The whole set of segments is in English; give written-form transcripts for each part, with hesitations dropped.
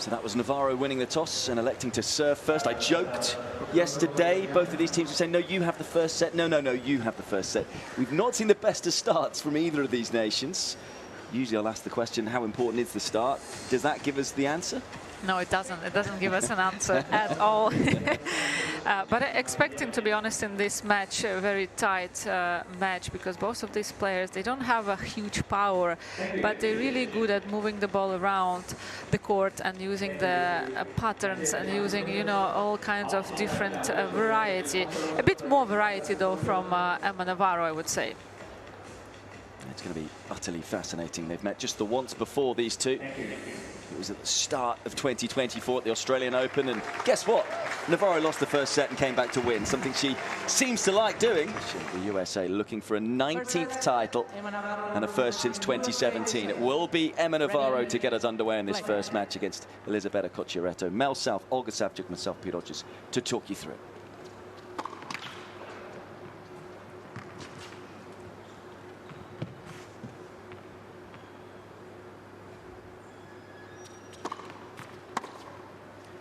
So that was Navarro winning the toss and electing to serve first. I joked yesterday, both of these teams were saying, no, you have the first set. No, no, no, you have the first set. We've not seen the best of starts from either of these nations. Usually I'll ask the question, how important is the start? Does that give us the answer? No, it doesn't. It doesn't give us an answer at all. But I expect him, to be honest, in this match, a very tight match, because both of these players, they don't have a huge power, but they're really good at moving the ball around the court and using the patterns and using, you know, all kinds of different variety. A bit more variety, though, from Emma Navarro, I would say. It's going to be utterly fascinating. They've met just the once before, these two. It was at the start of 2024 at the Australian Open, and guess what? Navarro lost the first set and came back to win, something she seems to like doing. The USA looking for a 19th title and a first since 2017. It will be Emma Navarro to get us underway in this first match against Elisabetta Cocciaretto. Mel South, Olga Savchuk, myself, Pete Rogers, to talk you through it.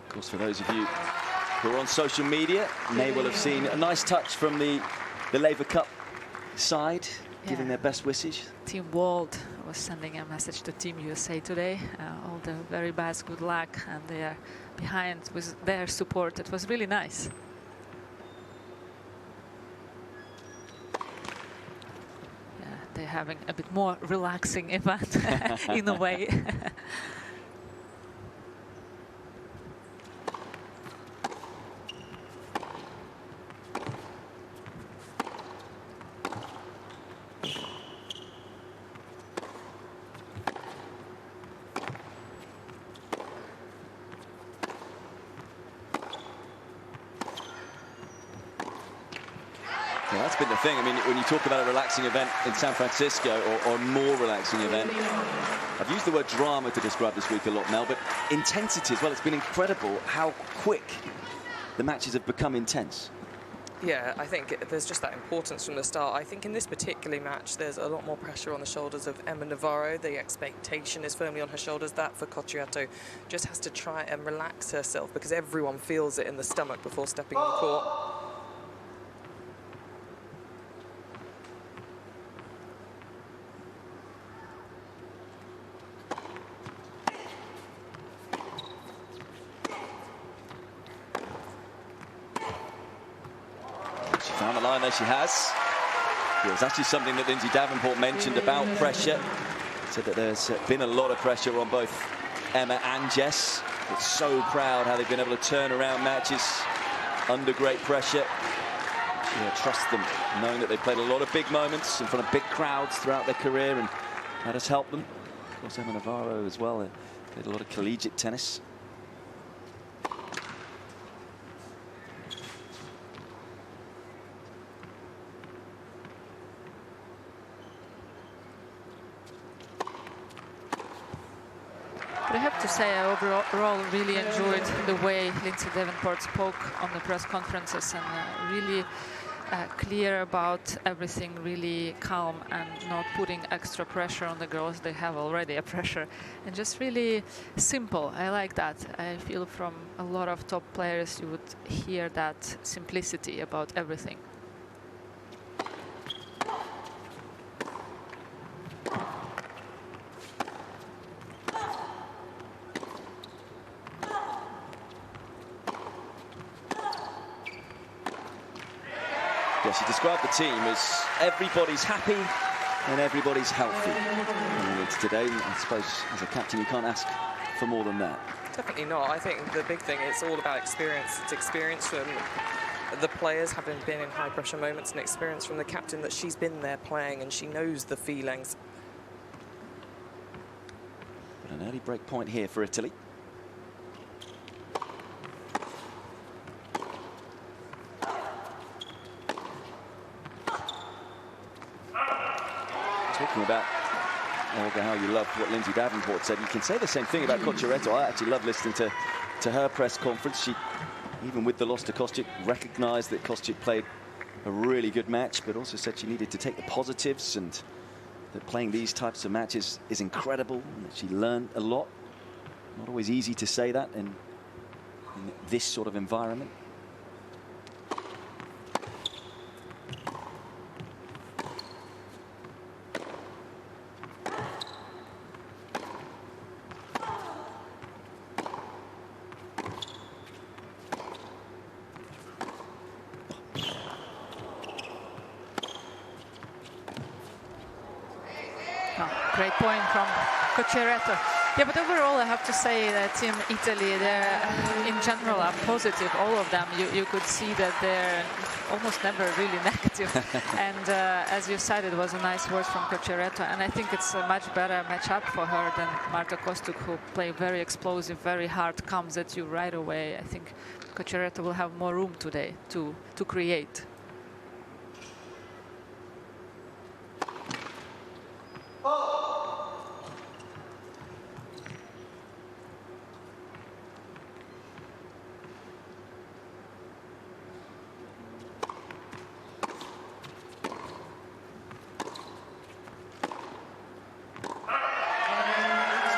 Of course, for those of you who are on social media, may well have seen a nice touch from the Laver Cup side, giving their best wishes. Team World was sending a message to Team USA today. All the very best, good luck, and they are behind with their support. It was really nice. Yeah, they're having a bit more relaxing event in a way. Yeah, that's been the thing. I mean, when you talk about a relaxing event in San Francisco, or a more relaxing event, I've used the word drama to describe this week a lot, Mel, but intensity as well. It's been incredible how quick the matches have become intense. Yeah, I think there's just that importance from the start. I think in this particular match, there's a lot more pressure on the shoulders of Emma Navarro. The expectation is firmly on her shoulders. That for Cocciaretto just has to try and relax herself, because everyone feels it in the stomach before stepping on the court. Found the line there, she has. It was actually something that Lindsay Davenport mentioned about pressure. Said that there's been a lot of pressure on both Emma and Jess. It's so proud how they've been able to turn around matches under great pressure. She trusts them, knowing that they've played a lot of big moments in front of big crowds throughout their career, and that has helped them. Of course, Emma Navarro as well. They played a lot of collegiate tennis. But I have to say, I overall really enjoyed the way Lindsay Davenport spoke on the press conferences, and really clear about everything, really calm and not putting extra pressure on the girls. They have already a pressure, and just really simple. I like that. I feel from a lot of top players you would hear that simplicity about everything. Yeah, she described the team as everybody's happy and everybody's healthy. And today, I suppose, as a captain, you can't ask for more than that. Definitely not. I think the big thing, it's all about experience. It's experience from the players having been in high-pressure moments, and experience from the captain that she's been there playing and she knows the feelings. But an early break point here for Italy. Talking about, Olga, how you loved what Lindsay Davenport said. You can say the same thing about Cocciaretto. I actually love listening to her press conference. She, even with the loss to Kostyuk, recognised that Kostyuk played a really good match, but also said she needed to take the positives, and that playing these types of matches is incredible, and that she learned a lot. Not always easy to say that in this sort of environment. Great point from Cocciaretto. Yeah, but overall, I have to say that Team Italy, they're in general are positive. All of them, you could see that they're almost never really negative. And as you said, it was a nice word from Cocciaretto, and I think it's a much better matchup for her than Marta Kostuk, who play very explosive, very hard, comes at you right away. I think Cocciaretto will have more room today to create.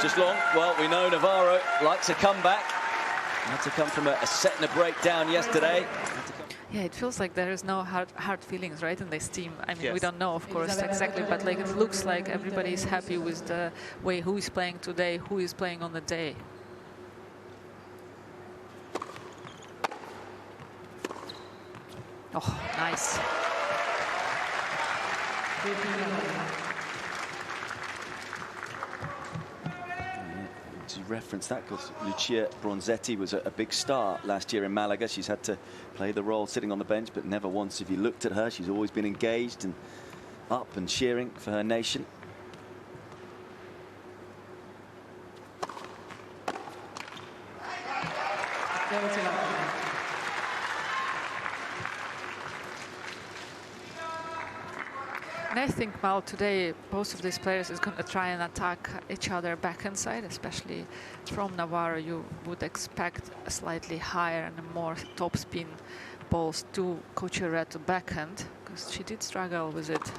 Just long. Well, we know Navarro likes a comeback. Had to come from a set and a breakdown yesterday. Yeah, it feels like there is no hard feelings, right, in this team. I mean, Yes. we don't know, of course, exactly, but like it looks like everybody is happy with the way who is playing today, who is playing on the day. Oh, nice. To reference that, because Lucia Bronzetti was a big star last year in Malaga. She's had to play the role sitting on the bench, but never once have you looked at her. She's always been engaged and up and cheering for her nation. And I think, well, today both of these players is going to try and attack each other backhand side, especially from Navarro. You would expect a slightly higher and a more top spin balls to Cocciaretto backhand, because she did struggle with it.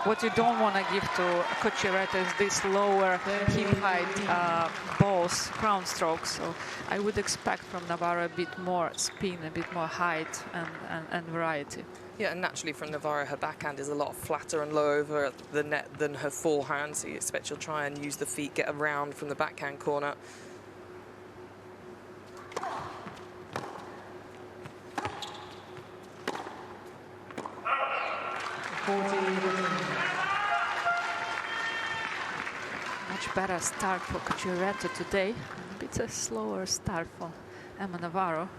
What you don't want to give to Cocciaretto is this lower hip height balls, crown strokes. So I would expect from Navarro a bit more spin, a bit more height and variety. Yeah, and naturally from Navarro, her backhand is a lot flatter and lower over the net than her forehand. So you expect she'll try and use the feet, get around from the backhand corner. Much better start for Cocciaretto today. A bit a slower start for Emma Navarro.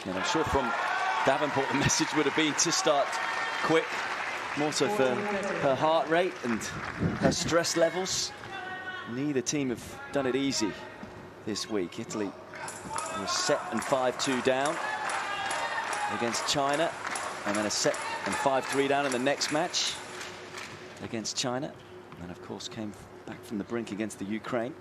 And I'm sure from Davenport, the message would have been to start quick, more so for her heart rate and her stress levels. Neither team have done it easy this week. Italy was set and 5-2 down against China, and then a set and 5-3 down in the next match against China. And of course came back from the brink against the Ukraine.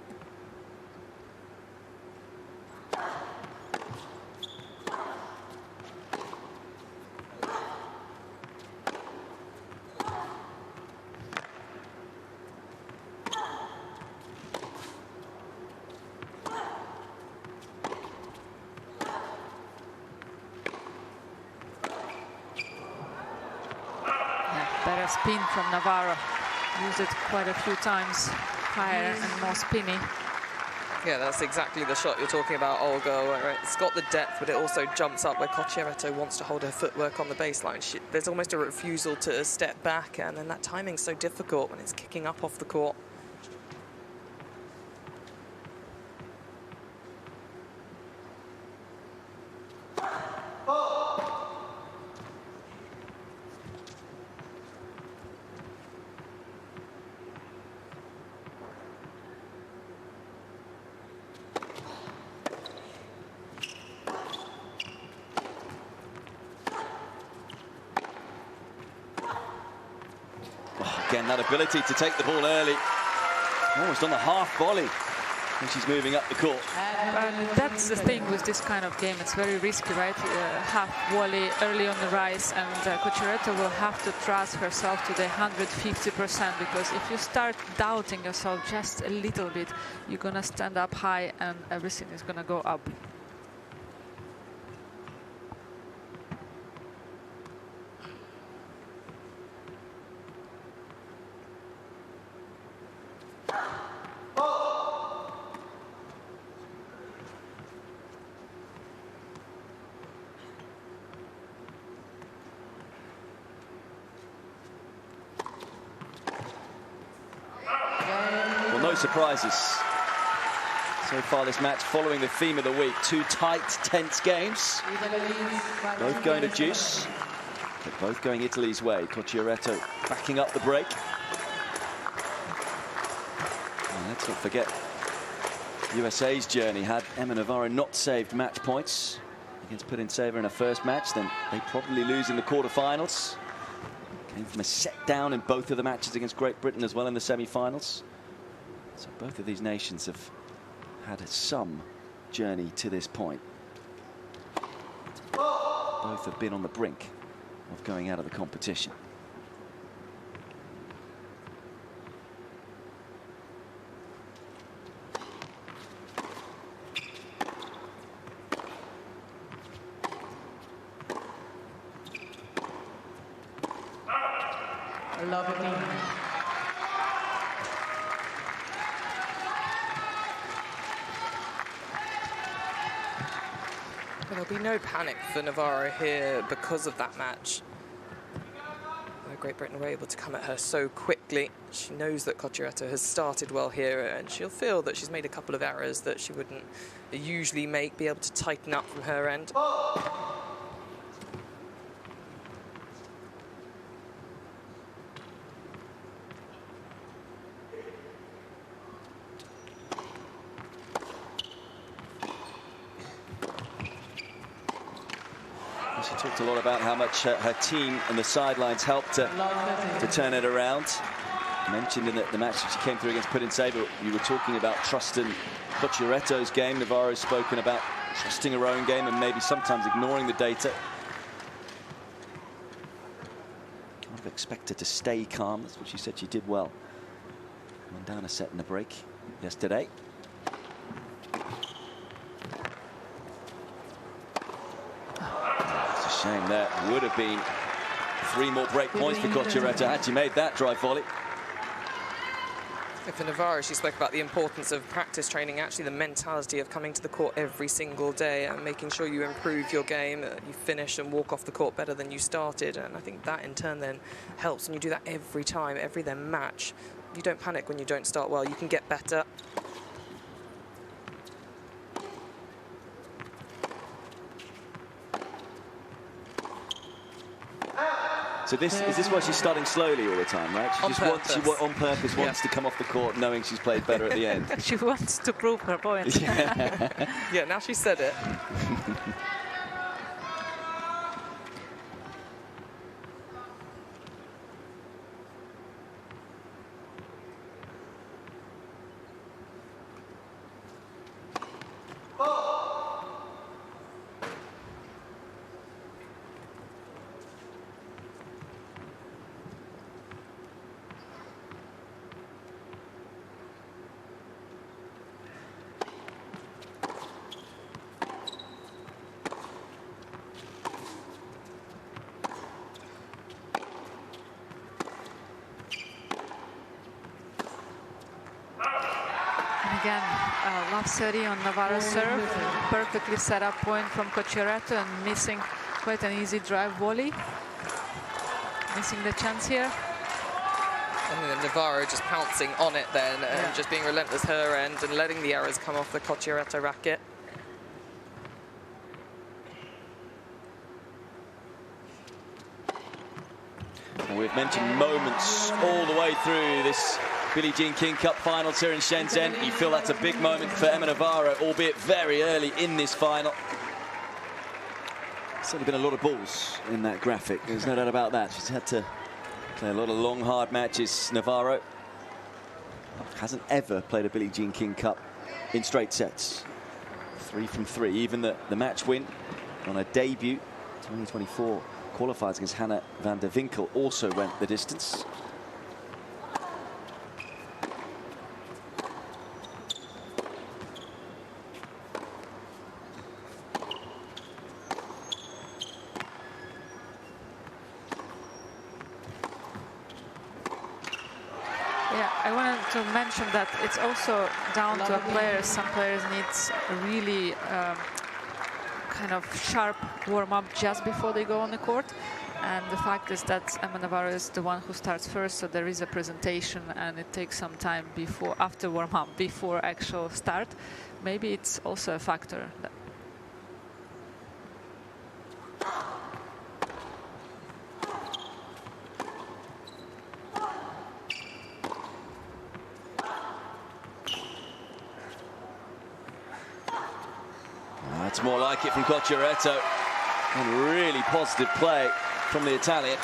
Better spin from Navarro. Used it quite a few times, higher and more spinny. Yeah, that's exactly the shot you're talking about, Olga, where it's got the depth, but it also jumps up where Cocciaretto wants to hold her footwork on the baseline. There's almost a refusal to step back, and then that timing's so difficult when it's kicking up off the court. Again, that ability to take the ball early. Almost on the half volley when she's moving up the court. And that's the thing with this kind of game. It's very risky, right? Half volley early on the rise, and Cocciaretto will have to trust herself to the 150%, because if you start doubting yourself just a little bit, you're gonna stand up high and everything is gonna go up. No surprises so far this match, following the theme of the week. Two tight, tense games, both going to juice, but both going Italy's way. Cocciaretto backing up the break. And let's not forget USA's journey. Had Emma Navarro not saved match points against Putintseva in her first match, then they probably lose in the quarterfinals. Came from a set down in both of the matches against Great Britain as well in the semi-finals. So both of these nations have had some journey to this point. Both have been on the brink of going out of the competition. There'll be no panic for Navarro here because of that match. Great Britain were able to come at her so quickly. She knows that Cocciaretto has started well here, and she'll feel that she's made a couple of errors that she wouldn't usually make, be able to tighten up from her end. She talked a lot about how much her team and the sidelines helped to turn it around. Mentioned in the match that she came through against Putintseva, you were talking about trusting Cocciaretto's game. Navarro's spoken about trusting her own game and maybe sometimes ignoring the data. I would have expected to stay calm. That's what she said she did well. Went down a set in the break yesterday. Shame there. Would have been 3 more break points for Cocciaretto had she made that drive volley. For Navarro, she spoke about the importance of practice training, actually the mentality of coming to the court every single day and making sure you improve your game, you finish and walk off the court better than you started. And I think that in turn then helps, and you do that every time, every then match. You don't panic when you don't start well, you can get better. So is this why she's starting slowly all the time, right? She on purpose wants to come off the court knowing she's played better at the end. She wants to prove her point. Yeah, now she said it. Again, love 30 on Navarro's serve. Perfectly set up point from Cocciaretto and missing quite an easy drive volley. Missing the chance here. And then Navarro just pouncing on it then and just being relentless her end and letting the errors come off the Cocciaretto racket. And we've mentioned moments all the way through this Billie Jean King Cup finals here in Shenzhen. You feel that's a big moment for Emma Navarro, albeit very early in this final. There's certainly been a lot of balls in that graphic. There's no doubt about that. She's had to Play a lot of long, hard matches. Navarro hasn't ever played a Billie Jean King Cup in straight sets. 3 from 3. Even the match win on her debut, 2024 qualifiers against Hannah van der Winkel, also went the distance. Yeah, I wanted to mention that it's also down to a player. Some players need a really kind of sharp warm-up just before they go on the court. And the fact is that Emma Navarro is the one who starts first, so there is a presentation and it takes some time before, after warm-up, before actual start. Maybe it's also a factor. That's more like it from Cocciaretto. And really positive play from the Italian.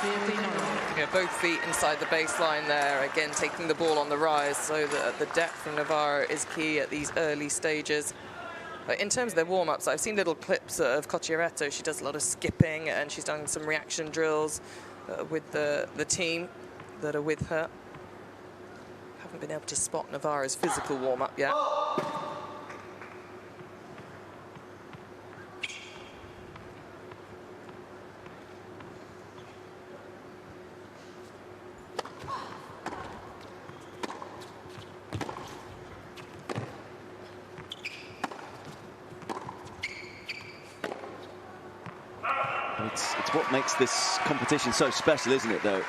Yeah, both feet inside the baseline there, again taking the ball on the rise, so that the depth from Navarro is key at these early stages. But in terms of their warm-ups, I've seen little clips of Cocciaretto. She does a lot of skipping and she's done some reaction drills with the team that are with her. Haven't been able to spot Navarro's physical warm-up yet. It's what makes this competition so special, isn't it, though?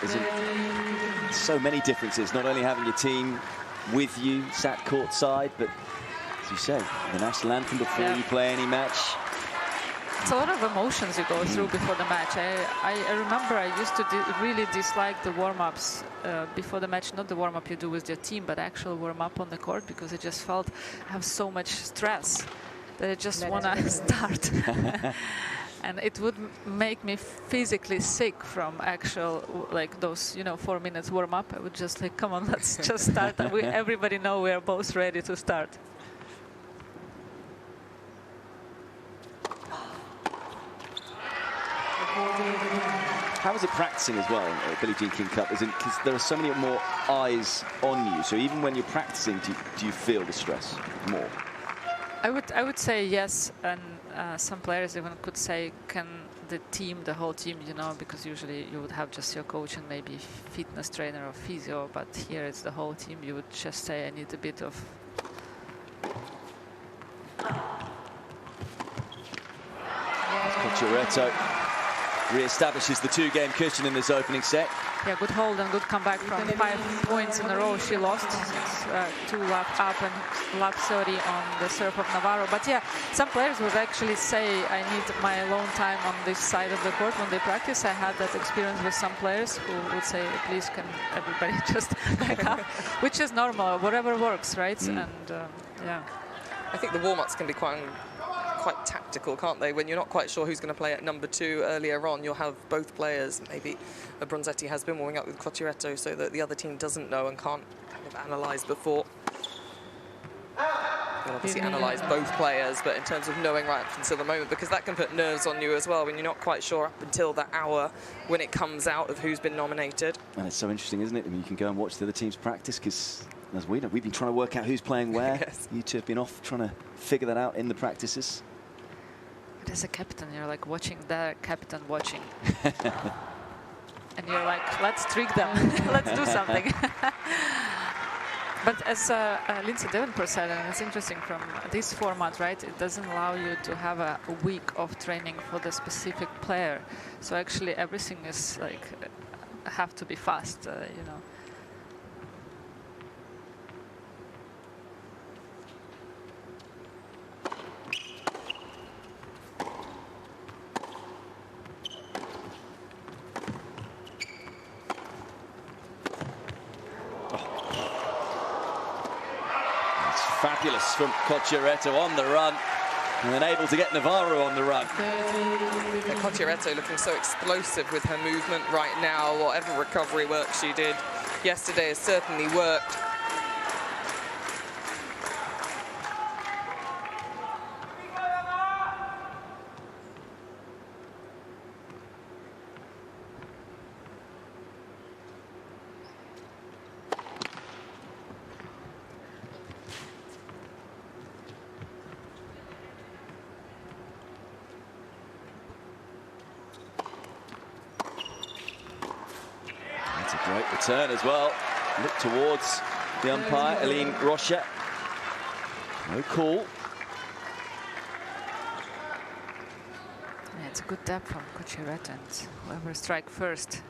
So many differences, not only having your team with you, sat courtside, but, as you say, the national anthem before you play any match. It's a lot of emotions you go through before the match. I remember I used to really dislike the warm-ups before the match, not the warm-up you do with your team, but actual warm-up on the court, because it just felt I have so much stress that I just want to start. And it would make me physically sick from actual, like those, 4 minutes warm up. I would just like, come on, let's just start. And everybody know we are both ready to start. How is it practicing as well, Billie Jean King Cup? Because there are so many more eyes on you. So even when you're practicing, do you feel the stress more? I would say yes, and some players even could say, can the whole team, because usually you would have just your coach and maybe fitness trainer or physio, but here it's the whole team. You would just say, I need a bit of... Cocciaretto re-establishes the 2-game cushion in this opening set. Yeah, good hold and good comeback from 5 points in a row. She lost 2 lap up and lap 30 on the serve of Navarro. But yeah, some players would actually say, I need my alone time on this side of the court when they practice. I had that experience with some players who would say, please, can everybody just back up? Which is normal, whatever works, right? And yeah. I think the warm-ups can be quite tactical, can't they? When you're not quite sure who's going to play at number 2 earlier on, you'll have both players. Maybe Bronzetti has been warming up with Cocciaretto so that the other team doesn't know and can't kind of analyse before. You'll obviously analyse both players, but in terms of knowing right up until the moment, because that can put nerves on you as well when you're not quite sure up until that hour when it comes out of who's been nominated. And it's so interesting, isn't it? I mean, you can go and watch the other teams practice, because as we know, we've been trying to work out who's playing where. Yes. You two have been off trying to figure that out in the practices. But as a captain, you're like watching the captain watching. And you're like, let's trick them. Let's do something. But as Lindsay Davenport said, and it's interesting from this format, right? It doesn't allow you to have a week of training for the specific player. So actually everything is like, have to be fast, Fabulous from Cocciaretto on the run. And then able to get Navarro on the run. And Cocciaretto looking so explosive with her movement right now. Whatever recovery work she did yesterday has certainly worked. Great return as well. Look towards the umpire, Eline Rocha. No call. Yeah, it's a good tap from Cocciaretto, and whoever strike first.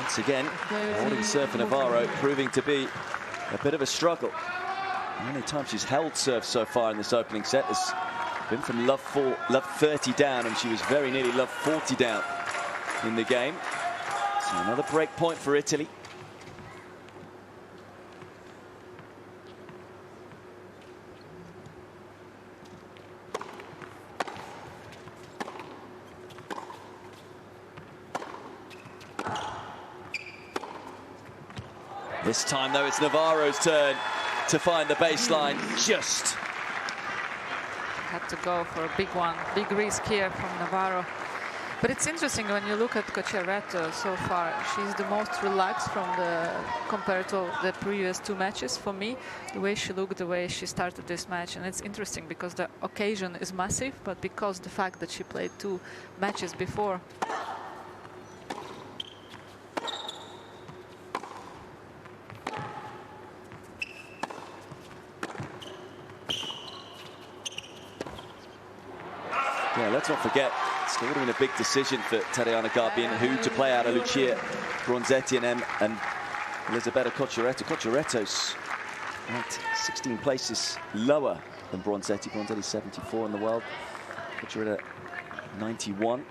Once again, holding serve for Navarro proving to be a bit of a struggle. The only time she's held serve so far in this opening set has been from love 30 down, and she was very nearly love 40 down in the game. So another break point for Italy. This time, though, it's Navarro's turn to find the baseline. Just had to go for a big one, big risk here from Navarro. But it's interesting when you look at Cocciaretto so far. She's the most relaxed compared to the previous two matches for me. The way she looked, the way she started this match, and it's interesting because the occasion is massive, but because the fact that she played two matches before. Yeah, let's not forget, it's still been a big decision for Tariana Garbian who to play out of Lucia Bronzetti and Elisabetta Cocciaretto. Cocciaretto's ranked 16 places lower than Bronzetti. Bronzetti's 74 in the world. Cocciaretto 91.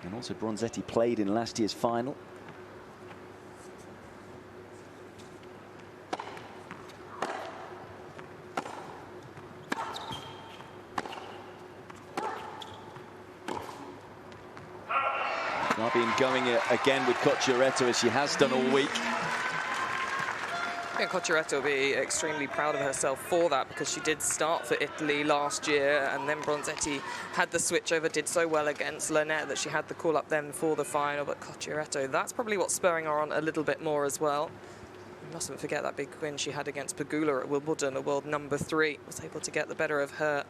And also Bronzetti played in last year's final. Garbian going again with Cocciaretto as she has done all week. Yeah, Cocciaretto will be extremely proud of herself for that, because she did start for Italy last year, and then Bronzetti had the switch over, did so well against Lynette that she had the call up then for the final. But Cocciaretto, that's probably what's spurring her on a little bit more as well. You mustn't forget that big win she had against Pegula at Wimbledon, a world number 3, was able to get the better of her.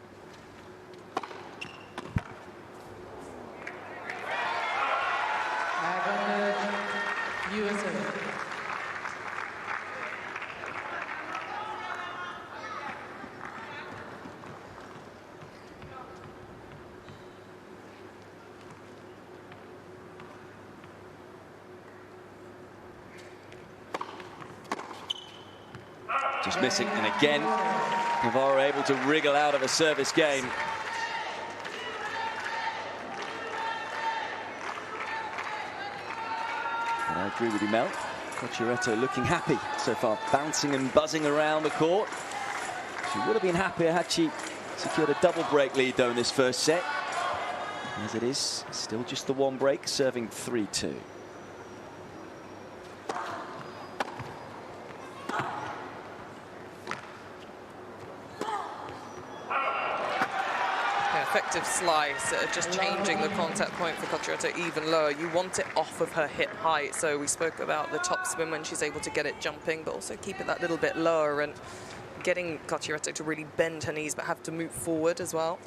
USA. Just missing, and again, Navarro able to wriggle out of a service game. And I agree with you, Mel. Cocciaretto looking happy so far, bouncing and buzzing around the court. She would have been happier had she secured a double break lead, though, in this first set. As it is, still just the one break, serving 3-2. Effective slice, just changing the contact point for Cocciaretto even lower. You want it off of her hip height, so we spoke about the top spin when she's able to get it jumping, but also keep it that little bit lower and getting Cocciaretto to really bend her knees but have to move forward as well.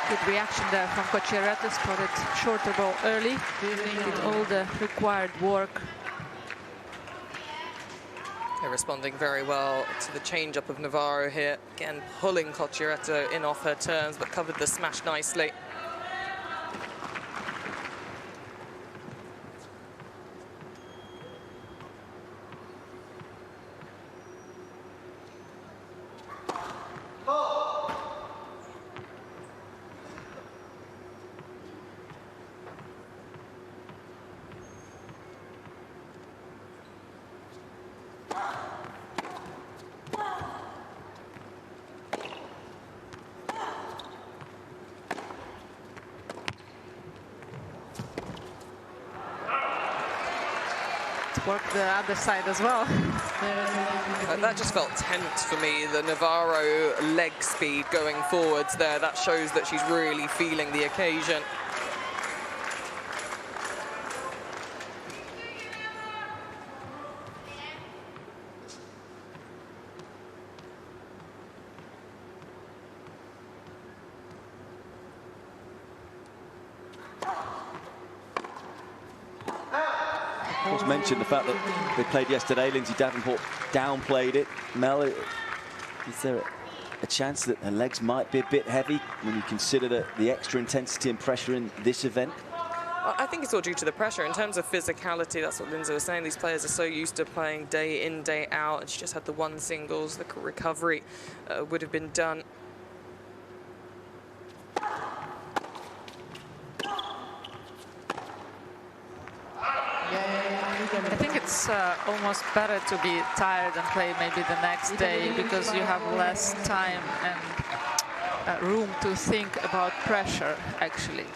Good reaction there from Cocciaretto, spotted shorter ball early, did all the required work. They're responding very well to the change-up of Navarro here. Again, pulling Cocciaretto in off her terms, but covered the smash nicely. Work the other side as well. That just felt tense for me, the Navarro leg speed going forwards there. That shows that she's really feeling the occasion. Of course, mentioned the fact that they played yesterday. Lindsay Davenport downplayed it. Mel, is there a chance that her legs might be a bit heavy when you consider the extra intensity and pressure in this event? I think it's all due to the pressure. In terms of physicality, that's what Lindsay was saying. These players are so used to playing day in, day out. And she just had the one singles. The recovery would have been done. I think it's almost better to be tired and play maybe the next day, because you have less time and room to think about pressure, actually.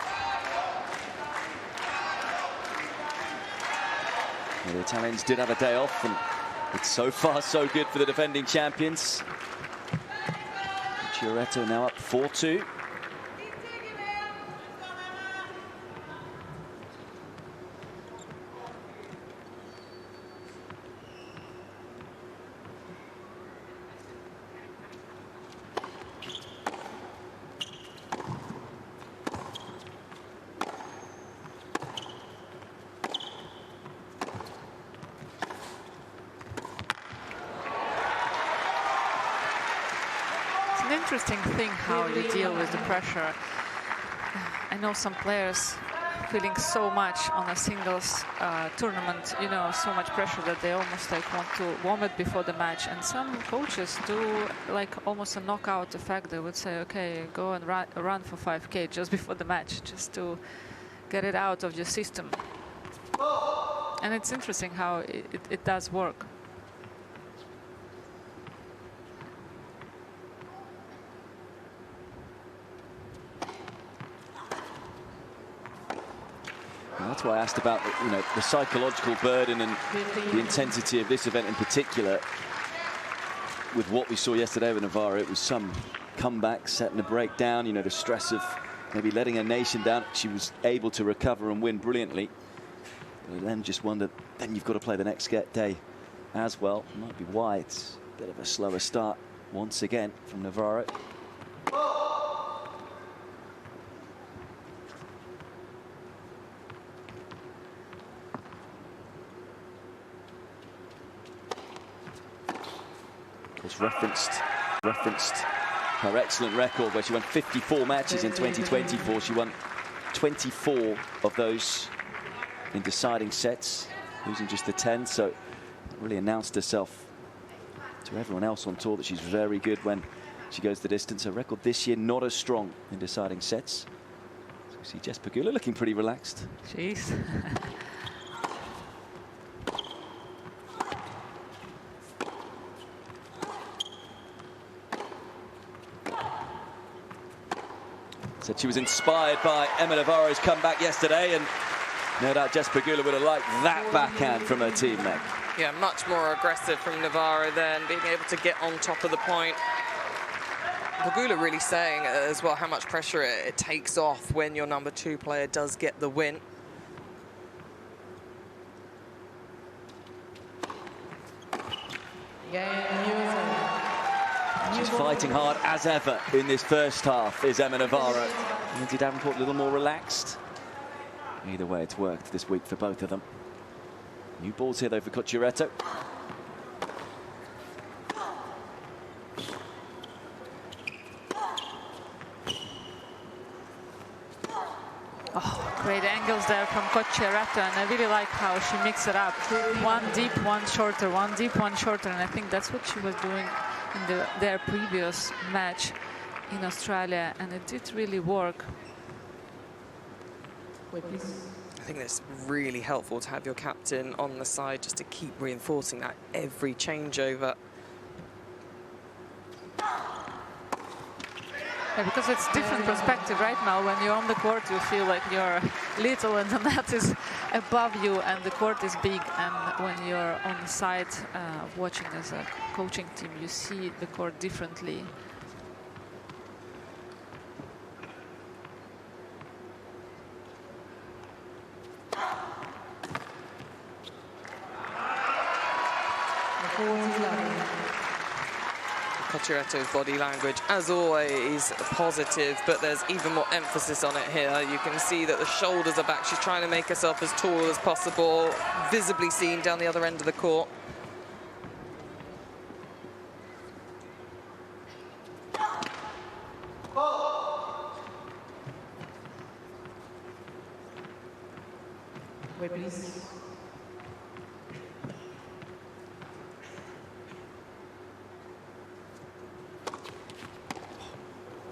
Well, the Italians did have a day off, and it's so far so good for the defending champions. Cocciaretto now up 4-2. Interesting thing how you deal with the pressure. I know some players feeling so much on a singles tournament, you know, so much pressure that they almost like want to vomit before the match. And some coaches do like almost a knockout effect. They would say, okay, go and run for 5K just before the match, just to get it out of your system. And it's interesting how it does work. That's why I asked about the psychological burden and the intensity of this event in particular. With what we saw yesterday with Navarro, it was some comeback, setting a break down, the stress of maybe letting a nation down. She was able to recover and win brilliantly. But then just wondered, then you've got to play the next day as well. Might be why it's a bit of a slower start once again from Navarro. Referenced her excellent record where she won 54 matches in 2024. She won 24 of those in deciding sets, losing just the 10. So really announced herself to everyone else on tour that she's very good when she goes the distance. Her record this year not as strong in deciding sets. So we see Jess Pegula looking pretty relaxed. Jeez. Said she was inspired by Emma Navarro's comeback yesterday, and no doubt Jess Pegula would have liked that backhand from her teammate. Yeah, much more aggressive from Navarro then, being able to get on top of the point. Pegula really saying as well how much pressure it takes off when your number 2 player does get the win. She's fighting hard as ever in this first half, is Emma Navarro. Lindsay Davenport a little more relaxed. Either way, it's worked this week for both of them. New balls here, though, for Cocciaretto. Oh, great angles there from Cocciaretto, and I really like how she mixed it up. One deep, one shorter, one deep, one shorter, and I think that's what she was doing in their previous match in Australia, and it did really work. I think it's really helpful to have your captain on the side just to keep reinforcing that every changeover. Yeah, because it's different perspective right now. When you're on the court, you feel like you're little and the net is above you and the court is big. And when you're on the side watching as a coaching team, you see the court differently. Cocciaretto's body language, as always, positive, but there's even more emphasis on it here. You can see that the shoulders are back. She's trying to make herself as tall as possible, visibly seen down the other end of the court. Wait, please.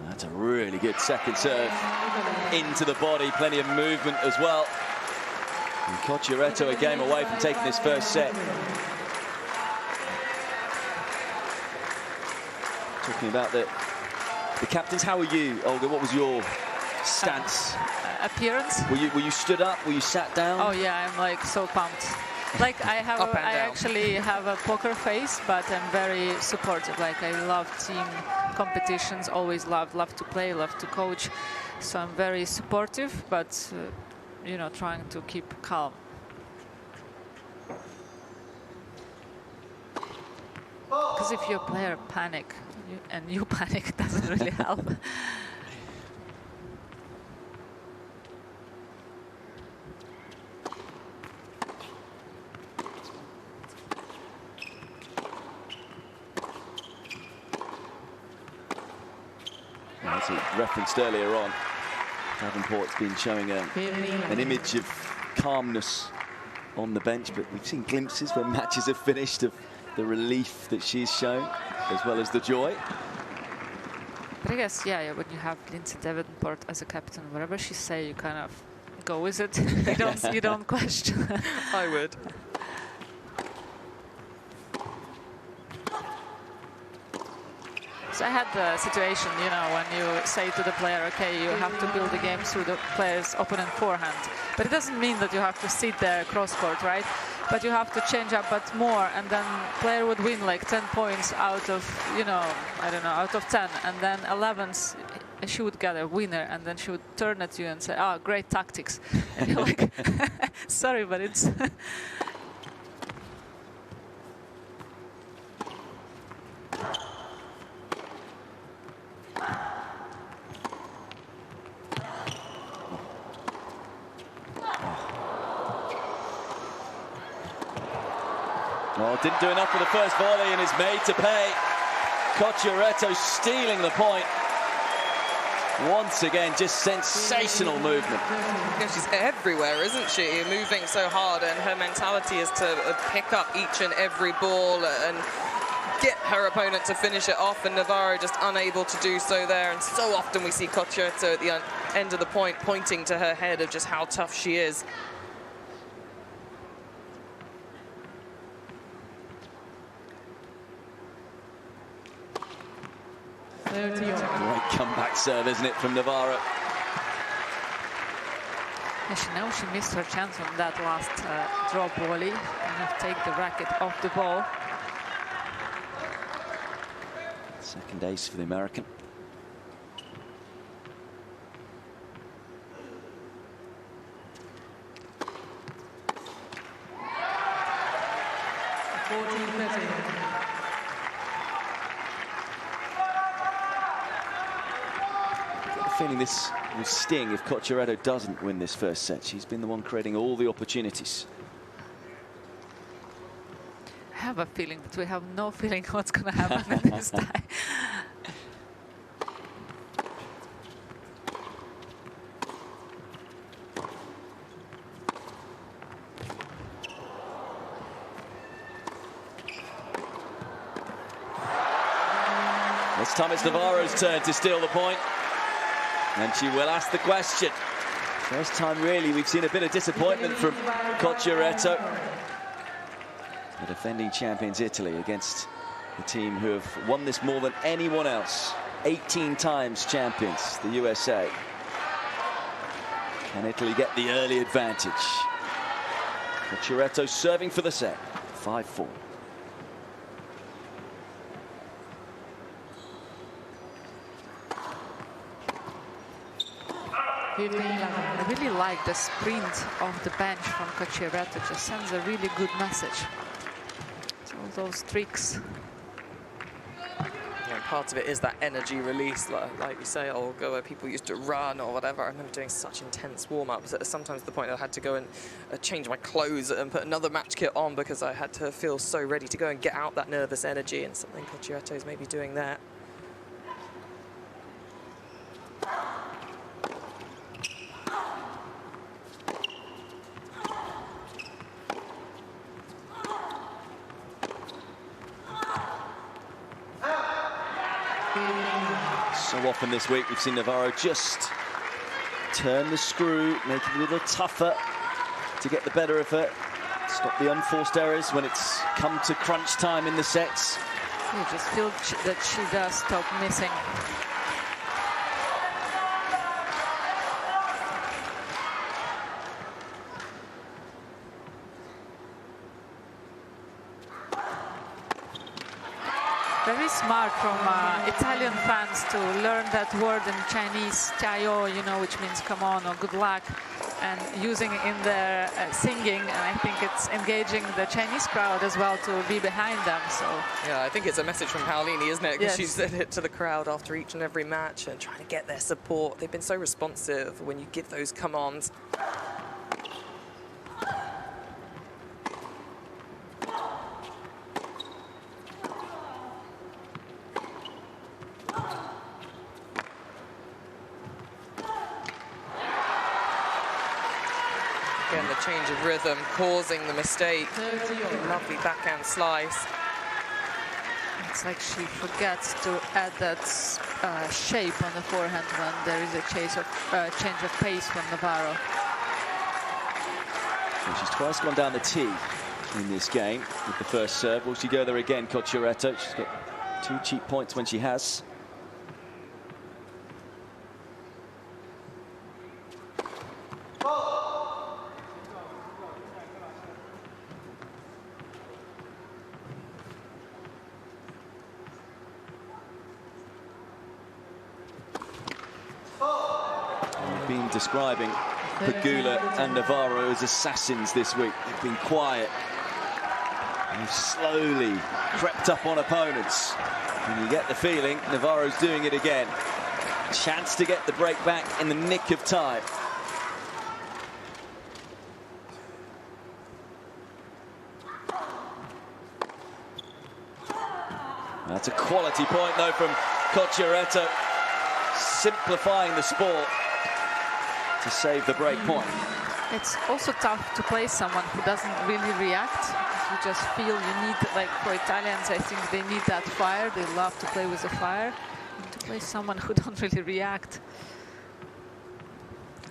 That's a really good second serve into the body, plenty of movement as well. And Cocciaretto a game away from taking this first set. Talking about the captains, how were you, Olga? What was your stance? Appearance? Were you stood up? Were you sat down? Oh yeah, I'm like so pumped. Like I actually have a poker face, but I'm very supportive. Like I love team competitions, always love to play, love to coach. So I'm very supportive, but you know, trying to keep calm. Because if your player panic and you panic, it doesn't really help. As we referenced earlier on, Davenport's been showing an image of calmness on the bench, but we've seen glimpses when matches have finished of the relief that she's shown, as well as the joy. But I guess, yeah, when you have Lindsay Davenport as a captain, whatever she say, you kind of go with it. You don't question. I would. So I had the situation, you know, when you say to the player, okay, you have to build the game through the player's opponent forehand. But it doesn't mean that you have to sit there cross court, right? But you have to change up but more, and then player would win like 10 points out of, you know, I don't know, out of 10. And then 11s, she would get a winner, and then she would turn at you and say, oh, great tactics. And you're like, sorry, but it's... Well, didn't do enough for the first volley and is made to pay. Cocciaretto stealing the point. Once again, just sensational movement. Yeah, she's everywhere, isn't she? Moving so hard, and her mentality is to pick up each and every ball and get her opponent to finish it off, and Navarro just unable to do so there. And so often we see Cocciaretto at the end of the point pointing to her head of just how tough she is. It's a great comeback serve, isn't it, from Navarro? Yeah, she knows she missed her chance on that last drop volley and take the racket off the ball. Second ace for the American. Feeling this will sting if Cocciaretto doesn't win this first set. She's been the one creating all the opportunities. I have a feeling, but we have no feeling what's going to happen in this tie. This time it's Navarro's turn to steal the point, and she will ask the question. First time really we've seen a bit of disappointment from Cocciaretto. The defending champions Italy against the team who have won this more than anyone else. 18 times champions, the USA. Can Italy get the early advantage? Cocciaretto serving for the set, 5-4. I really like the sprint of the bench from Cocciaretto. It just sends a really good message. So all those tricks. Yeah, part of it is that energy release, like you say, or go where people used to run or whatever. I remember doing such intense warm-ups that sometimes to the point I had to go and change my clothes and put another match kit on because I had to feel so ready to go and get out that nervous energy, and something Cocciaretto is maybe doing there. So often this week we've seen Navarro just turn the screw, make it a little tougher to get the better of her. Stop the unforced errors when it's come to crunch time in the sets. You just feel that she does stop missing. Very smart from Italian fans to learn that word in Chinese, "jiao," you know, which means "come on" or "good luck," and using it in their singing. And I think it's engaging the Chinese crowd as well to be behind them. So yeah, I think it's a message from Paolini, isn't it? Because yes. She said it to the crowd after each and every match and trying to get their support. They've been so responsive when you give those commands. Again, the change of rhythm causing the mistake. Lovely backhand slice. It's like she forgets to add that shape on the forehand when there is a change of pace from Navarro. Well, she's twice gone down the tee in this game with the first serve. Will she go there again, Cocciaretto? She's got 2 cheap points when she has. Been describing Pegula and Navarro as assassins this week. They've been quiet. They've slowly crept up on opponents. And you get the feeling Navarro's doing it again. Chance to get the break back in the nick of time. That's a quality point, though, from Cocciaretto. Simplifying the sport to save the break point. It's also tough to play someone who doesn't really react. You just feel you need, like for Italians, I think they need that fire. They love to play with the fire. And to play someone who don't really react.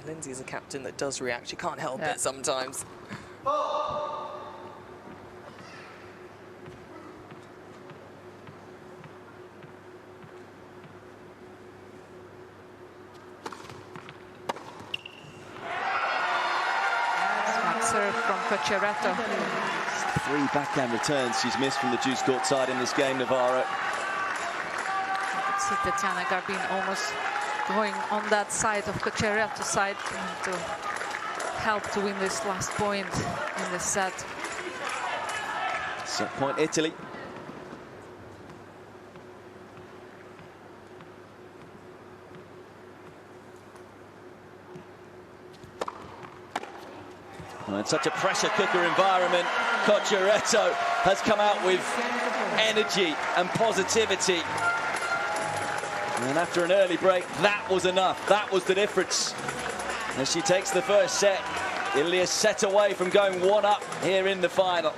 Lindsay's a captain that does react. She can't help it sometimes. Serve from Cocciaretto. 3 backhand returns she's missed from the juice court side in this game, Navarro. You could see Tatiana Garbin almost going on that side of Cocciaretto's side to help to win this last point in the set. Set point, Italy. And such a pressure cooker environment, Cocciaretto has come out with energy and positivity. And after an early break, that was enough. That was the difference. As she takes the first set, Italy is set away from going 1-up here in the final.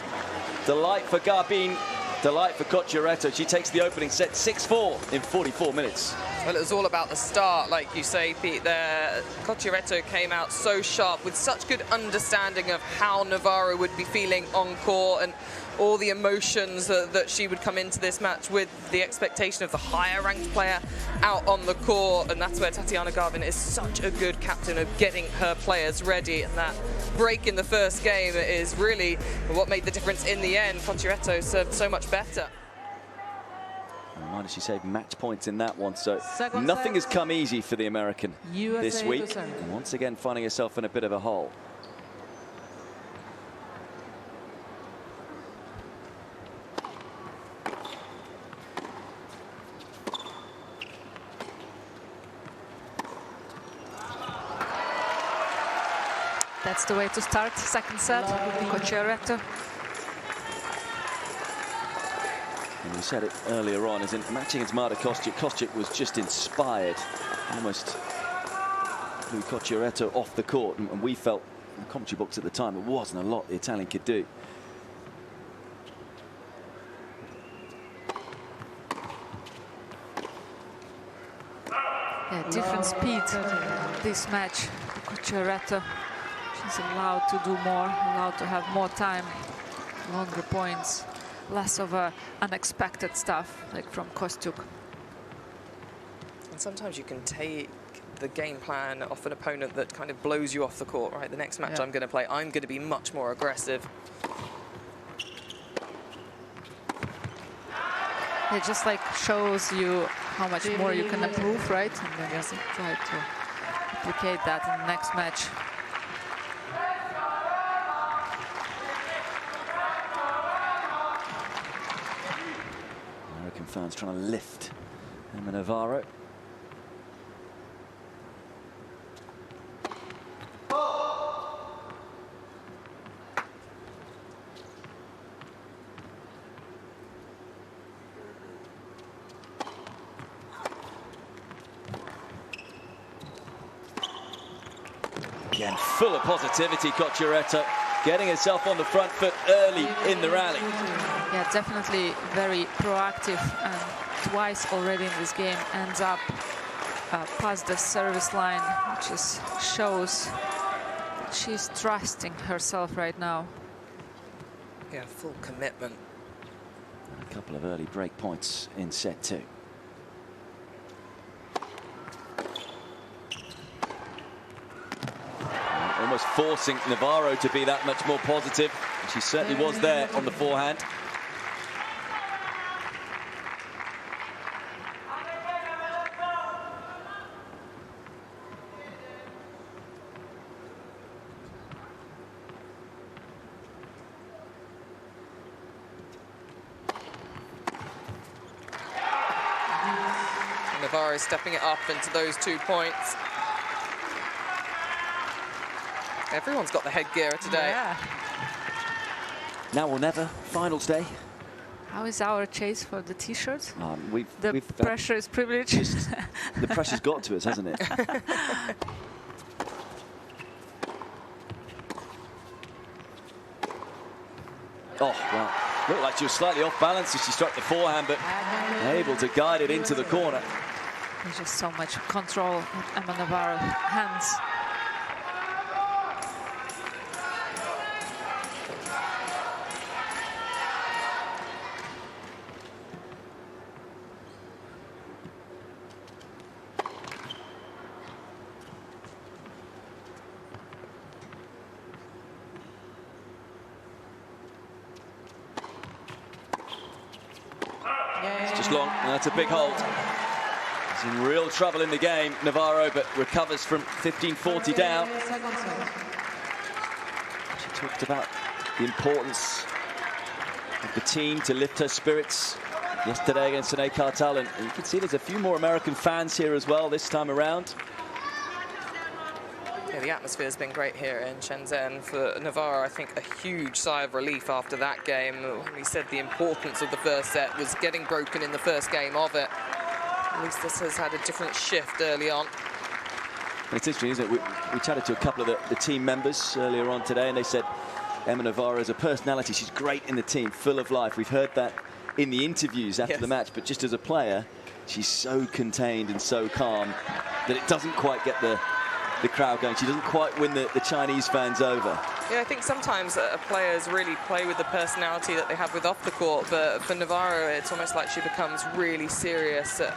Delight for Garbine, delight for Cocciaretto. She takes the opening set 6-4 in 44 minutes. Well, it was all about the start, like you say, Pete, there. Cocciaretto came out so sharp with such good understanding of how Navarro would be feeling on court and all the emotions that she would come into this match with, the expectation of the higher-ranked player out on the court, and that's where Tatiana Garbin is such a good captain of getting her players ready, and that break in the first game is really what made the difference in the end. Cocciaretto served so much better. Mind she saved match points in that one, so nothing has come easy for the American this week. And once again, finding herself in a bit of a hole. That's the way to start second set. Cocciaretto. And we said it earlier on, as in matching against Marta Kostic. Kostic was just inspired, almost blew Cocciaretto off the court, and we felt in the commentary box at the time it wasn't a lot the Italian could do. Yeah, different speed this match. Cocciaretto, she's allowed to do more, allowed to have more time, longer points, less of unexpected stuff like from Kostyuk. And sometimes you can take the game plan off an opponent that kind of blows you off the court, right? The next match I'm going to play, I'm going to be much more aggressive. It just like shows you how much more you can improve, right? And then just try to replicate that in the next match. American fans trying to lift Emma Navarro. Again, full of positivity, Cocciaretto, getting herself on the front foot early in the rally. Yeah, definitely very proactive, and twice already in this game ends up past the service line, which is, shows that she's trusting herself right now. Yeah, full commitment. And a couple of early break points in set two. Almost forcing Navarro to be that much more positive. And she certainly was there on the forehand. Navarro stepping it up into those 2 points. Everyone's got the headgear today. Yeah. Now or never, finals day. How is our chase for the t-shirts? The pressure is privileged. The pressure's got to us, hasn't it? Oh, well, looked like she was slightly off balance as she struck the forehand, but able to guide it into the corner. There's just so much control in Emma Navarro's hands. It's just long, and that's a big hold. He's in real trouble in the game, Navarro, but recovers from 15-40 down. She talked about the importance of the team to lift her spirits yesterday against Sinead Cartal, and you can see there's a few more American fans here as well this time around. Yeah, the atmosphere has been great here in Shenzhen. For Navarro, I think a huge sigh of relief after that game. He said the importance of the first set was getting broken in the first game of it. At least this has had a different shift early on. It's interesting, isn't it? We chatted to a couple of the team members earlier on today, and they said Emma Navarro is a personality. She's great in the team, full of life. We've heard that in the interviews after the match, but just as a player, she's so contained and so calm that it doesn't quite get the crowd going. She doesn't quite win the Chinese fans over. Yeah, I think sometimes players really play with the personality that they have with off the court, but for Navarro, it's almost like she becomes really serious. A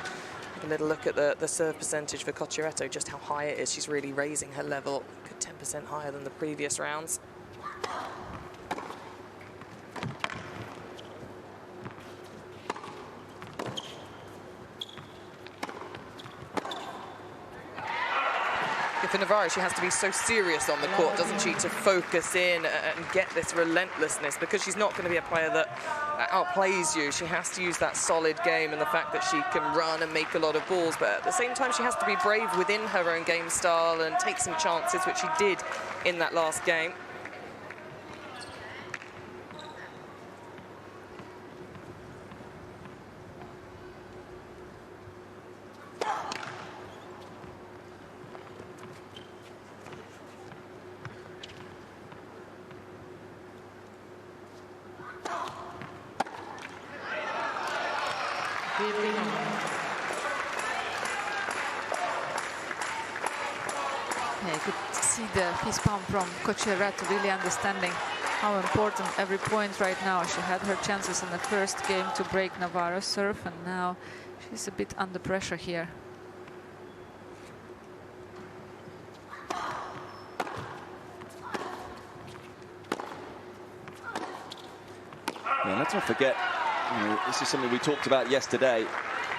little look at the serve percentage for Cocciaretto, just how high it is. She's really raising her level, 10% higher than the previous rounds. For Navarro, she has to be so serious on the court, doesn't she, to focus in and get this relentlessness, because she's not going to be a player that outplays you. She has to use that solid game and the fact that she can run and make a lot of balls, but at the same time she has to be brave within her own game style and take some chances, which she did in that last game. Yeah, you could see the fist pump from Cocciaretto, really understanding how important every point right now. She had her chances in the first game to break Navarro's serve, and now she's a bit under pressure here. Yeah, let's not forget, this is something we talked about yesterday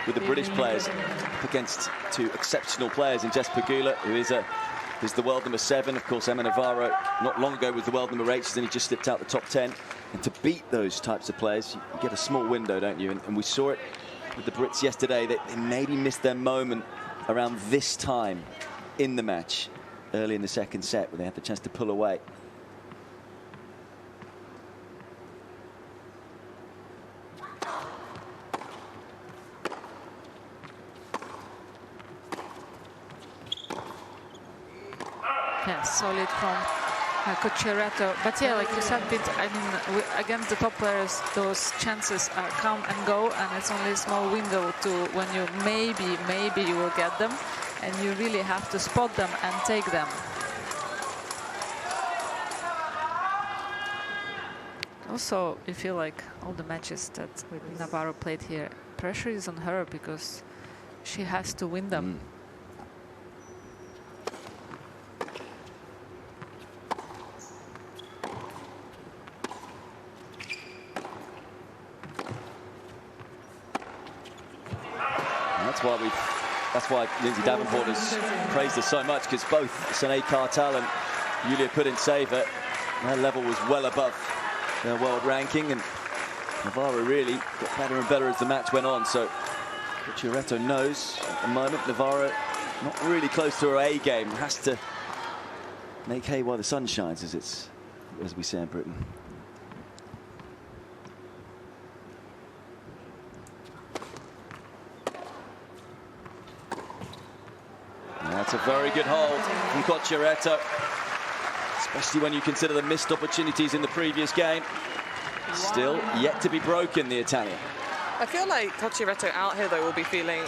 with the British players up against two exceptional players in Jess Pegula, who is the world number 7. Of course, Emma Navarro not long ago was the world number 8. She's only just slipped out the top 10. And to beat those types of players, you get a small window, don't you? And we saw it with the Brits yesterday. They maybe missed their moment around this time in the match, early in the second set, where they had the chance to pull away. Yeah, solid from Cocciaretto. But yeah, like you said, I mean, against the top players, those chances come and go, and it's only a small window to when you maybe you will get them, and you really have to spot them and take them. Also, you feel like all the matches that Navarro played here, pressure is on her because she has to win them. That's why Lindsay Davenport has praised her so much, because both Sinead Cartel and Julia Pudinseva, their level was well above their world ranking, and Navarro really got better and better as the match went on. So Cocciaretto knows at the moment Navarro not really close to her A game, has to make hay while the sun shines, as we say in Britain. That's a very good hold from Cocciaretto, especially when you consider the missed opportunities in the previous game. Still yet to be broken, the Italian. I feel like Cocciaretto out here, though, will be feeling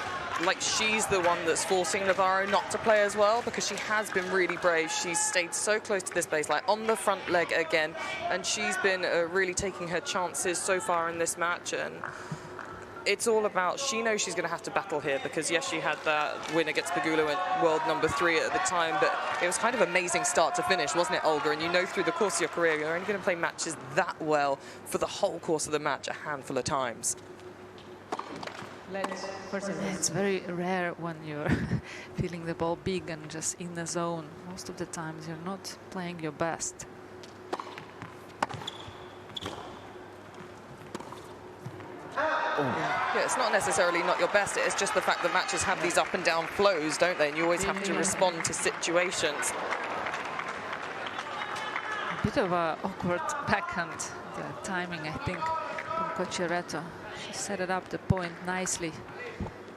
like she's the one that's forcing Navarro not to play as well, because she has been really brave. She's stayed so close to this baseline on the front leg again, and she's been really taking her chances so far in this match. And it's all about, she knows she's going to have to battle here, because yes, she had that win against Pegula at world number 3 at the time, but it was kind of amazing start to finish, wasn't it, Olga? And you know, through the course of your career, you're only going to play matches that well for the whole course of the match a handful of times. It's very rare when you're feeling the ball big and just in the zone. Most of the times you're not playing your best. Yeah, it's not necessarily not your best, it's just the fact that matches have these up and down flows, don't they? And you always have to respond to situations. bit of a awkward backhand. The timing, I think, from Cocciaretto. She set it up the point nicely.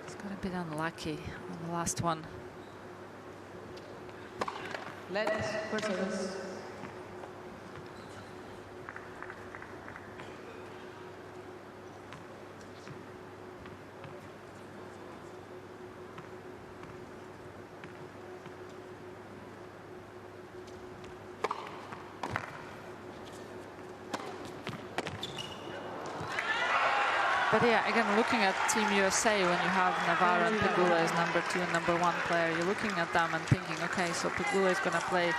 It's got a bit unlucky on the last one. Let's for service. But yeah, again, looking at Team USA, when you have Navarro and Pegula as #2 and #1 player, you're looking at them and thinking, okay, so Pegula is going to play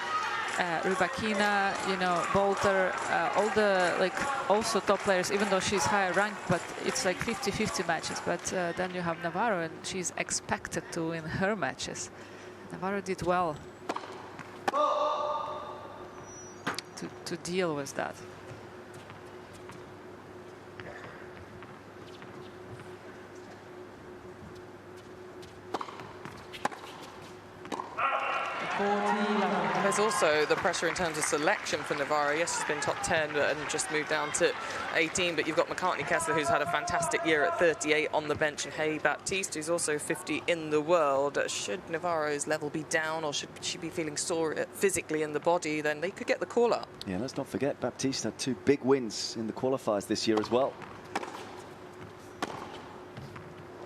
Rybakina, you know, Bolter, all the also top players, even though she's higher ranked, but it's like 50-50 matches. But then you have Navarro, and she's expected to win her matches. Navarro did well to deal with that. There's also the pressure in terms of selection for Navarro. Yes, she's been top 10 and just moved down to 18, but you've got McCartney Kessler, who's had a fantastic year at 38 on the bench, and Hey Baptiste, who's also 50 in the world. Should Navarro's level be down, or should she be feeling sore physically in the body, then they could get the call up. Yeah, let's not forget, Baptiste had 2 big wins in the qualifiers this year as well.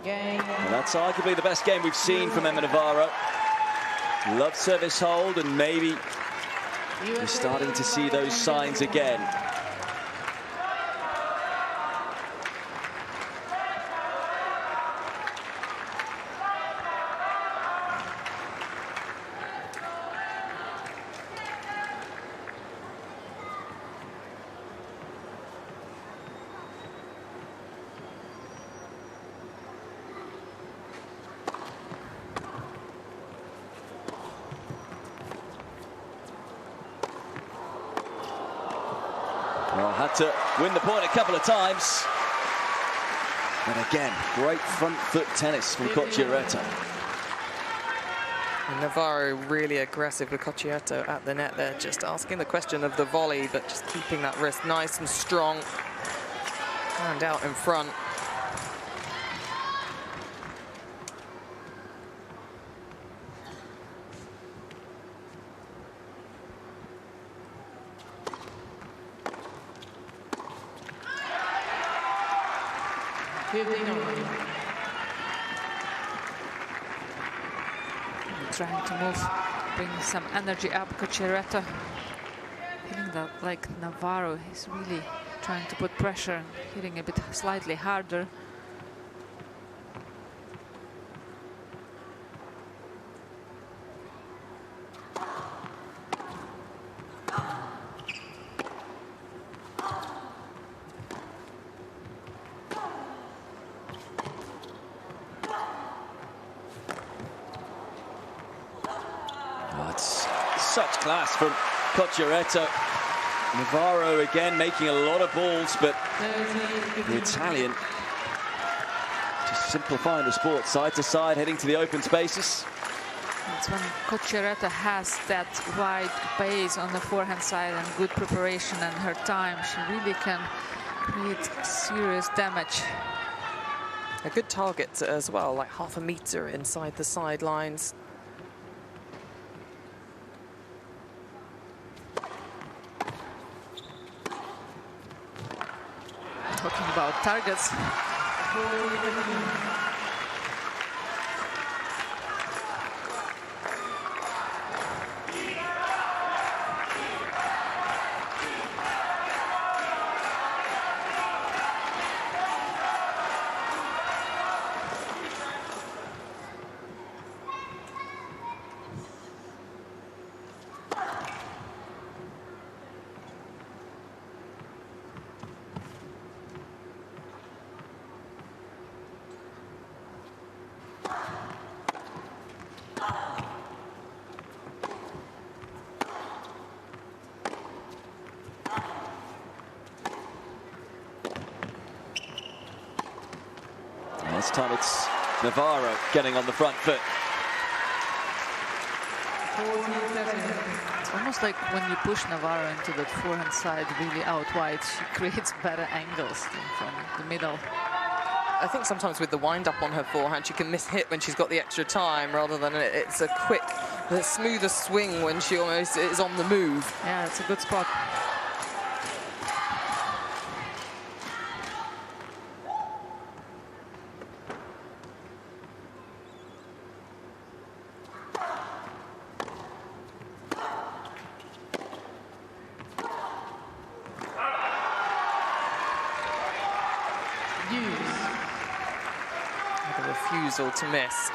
Game. And that's arguably the best game we've seen from Emma Navarro. Love service hold, and maybe we're starting to see those signs again. Well, had to win the point a couple of times. But again, great front foot tennis from Cocciaretto. And Navarro really aggressive with Cocciaretto at the net there, just asking the question of the volley, but just keeping that wrist nice and strong. Hand out in front. Trying to move, bring some energy up. Cocciaretto, feeling that like Navarro is really trying to put pressure, hitting a bit slightly harder. Such class from Cocciaretto. Navarro again making a lot of balls, but the Italian just simplifying the sport, side to side, heading to the open spaces. It's when Cocciaretto has that wide base on the forehand side and good preparation and her time, she really can create serious damage. A good target as well, like half a meter inside the sidelines. Talking about targets. This time it's Navarro getting on the front foot. It's almost like when you push Navarro into that forehand side really out wide, she creates better angles than from the middle. I think sometimes with the wind-up on her forehand, she can miss hit when she's got the extra time, rather than it's a quick, smoother swing when she almost is on the move. Yeah, it's a good spot. The refusal to miss.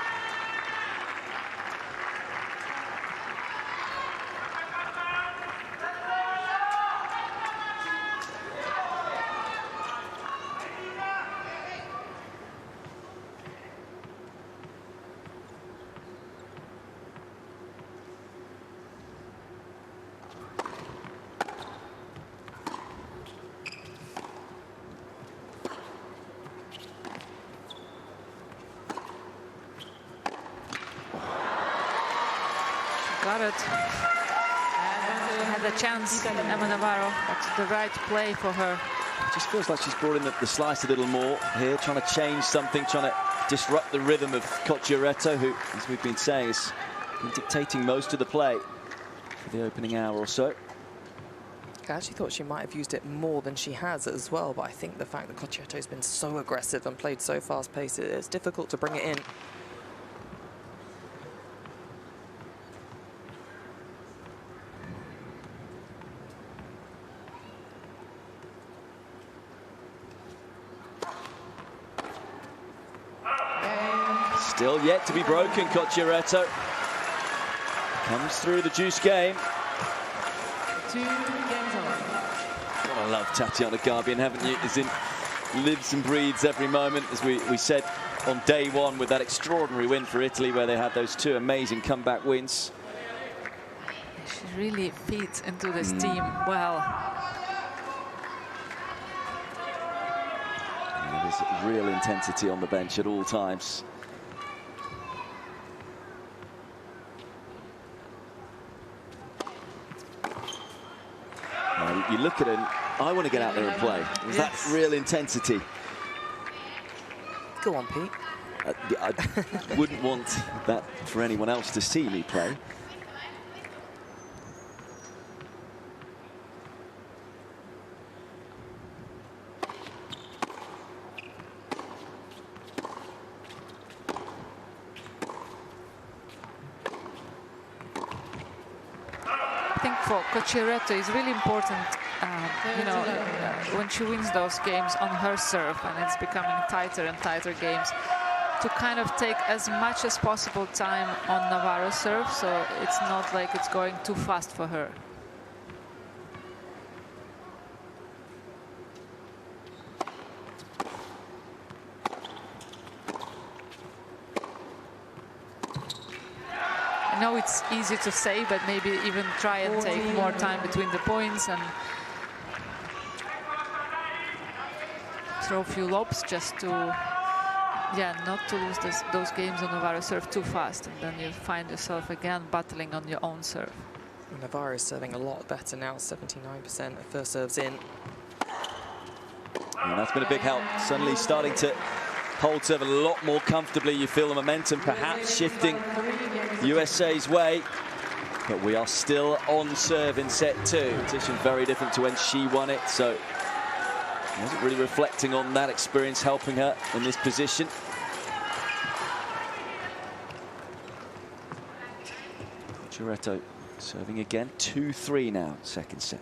Got it. Had a chance, Emma Navarro. That's the right play for her. It just feels like she's brought in the slice a little more here, trying to change something, trying to disrupt the rhythm of Cocciaretto, who, as we've been saying, has been dictating most of the play for the opening hour or so. I actually thought she might have used it more than she has as well, but I think the fact that Cocciaretto has been so aggressive and played so fast-paced, it's difficult to bring it in. Still yet to be broken, Cocciaretto. Comes through the juice game. 2 games on. Gotta love Tatiana Garbian, haven't you? As in, lives and breathes every moment, as we said on day one with that extraordinary win for Italy, where they had those 2 amazing comeback wins. She really fits into this team well. And there's real intensity on the bench at all times. You look at it, I want to get out there and play. Is that real intensity? Go on, Pete. I wouldn't want that for anyone else to see me play. I think for Cocciaretto, it's really important, you know, when she wins those games on her serve, and it's becoming tighter and tighter games, to kind of take as much as possible time on Navarro's serve, so it's not like it's going too fast for her. I know it's easy to say, but maybe even try and take more time between the points and throw a few lobs just to, yeah, not to lose those games on Navarro's serve too fast, and then you find yourself again battling on your own serve. Navarro is serving a lot better now, 79% of first serves in. And that's been a big help. Suddenly starting to hold serve a lot more comfortably. You feel the momentum perhaps shifting USA's way. But we are still on serve in set 2. Position very different to when she won it, so wasn't really reflecting on that experience helping her in this position. Cocciaretto serving again, 2-3 now, second set.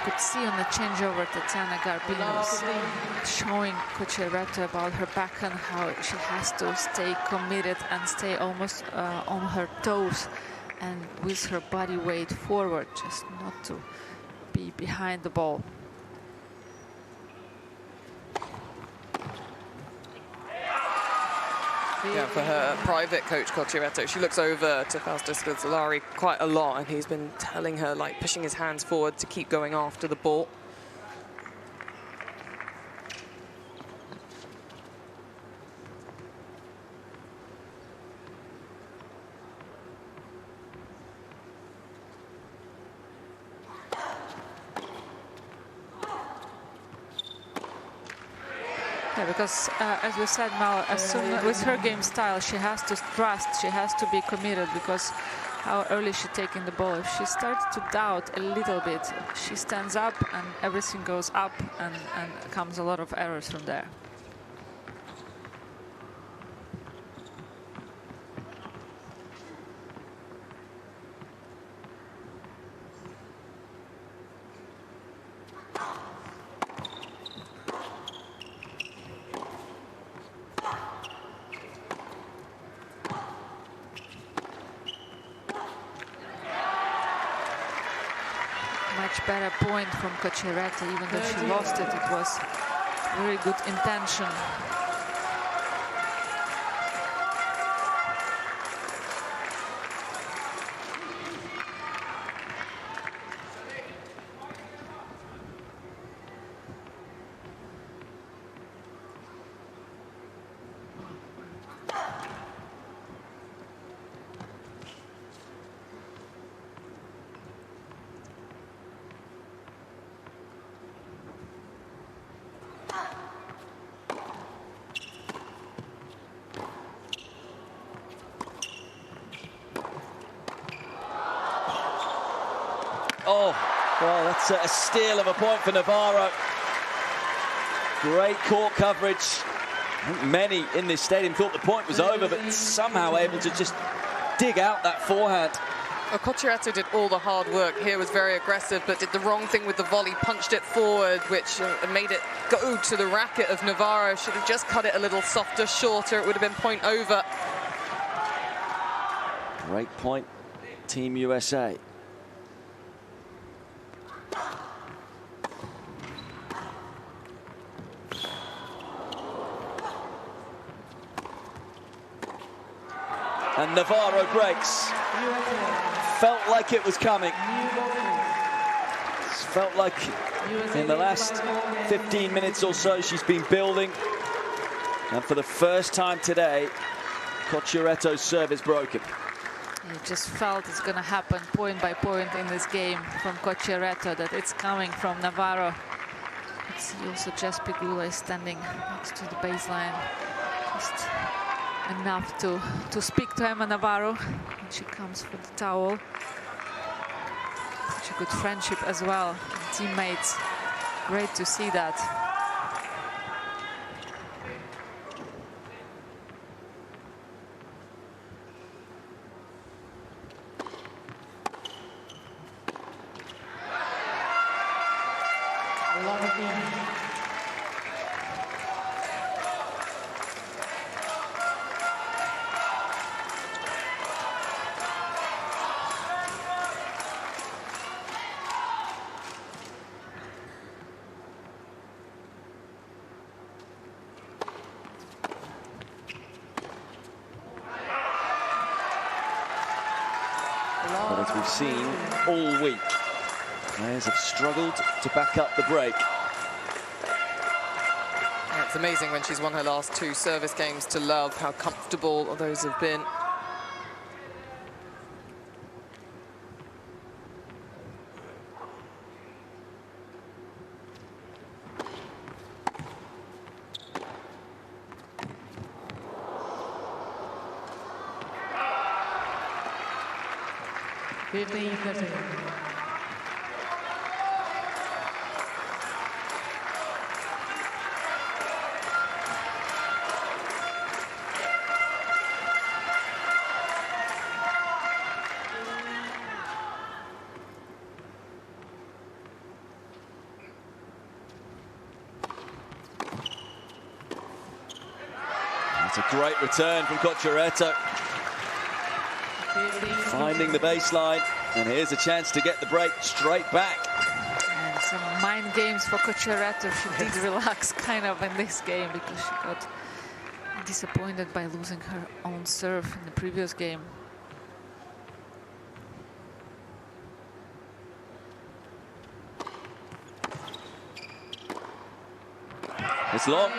You could see on the changeover Tatiana Garbian was showing Cocciaretto about her backhand, how she has to stay committed and stay almost on her toes and with her body weight forward, just not to be behind the ball. Yeah, for her private coach, Cocciaretto, she looks over to Fausto Scozzolari quite a lot, and he's been telling her, like, pushing his hands forward to keep going after the ball. Yeah, because as we said, Mal, as soon with her game style, she has to trust, she has to be committed, because how early she's taking the ball. If she starts to doubt a little bit, she stands up and everything goes up, and comes a lot of errors from there. Much better point from Cocciaretto, even though she lost it. It was very good intention. Oh, well, that's a steal of a point for Navarro. Great court coverage. I think many in this stadium thought the point was over, but somehow able to just dig out that forehand. Well, Cocciaretto did all the hard work here, was very aggressive, but did the wrong thing with the volley, punched it forward, which made it go to the racket of Navarro. Should have just cut it a little softer, shorter. It would have been point over. Great point, Team USA. And Navarro breaks. Felt like it was coming. Felt like in the last 15 minutes or so she's been building. And for the first time today, Cocciaretto's serve is broken. You just felt it's going to happen point by point in this game from Cocciaretto, that it's coming from Navarro. Let's see also Jess Pegula is standing next to the baseline. Just enough to speak to Emma Navarro when she comes for the towel. Such a good friendship as well, and teammates. Great to see that. But as we've seen all week, players have struggled to back up the break. Yeah, it's amazing when she's won her last 2 service games to love how comfortable those have been. That's a great return from Cocciaretto. Finding the baseline, and here's a chance to get the break straight back. And some mind games for Cocciaretto. She did relax kind of in this game because she got disappointed by losing her own serve in the previous game. It's long.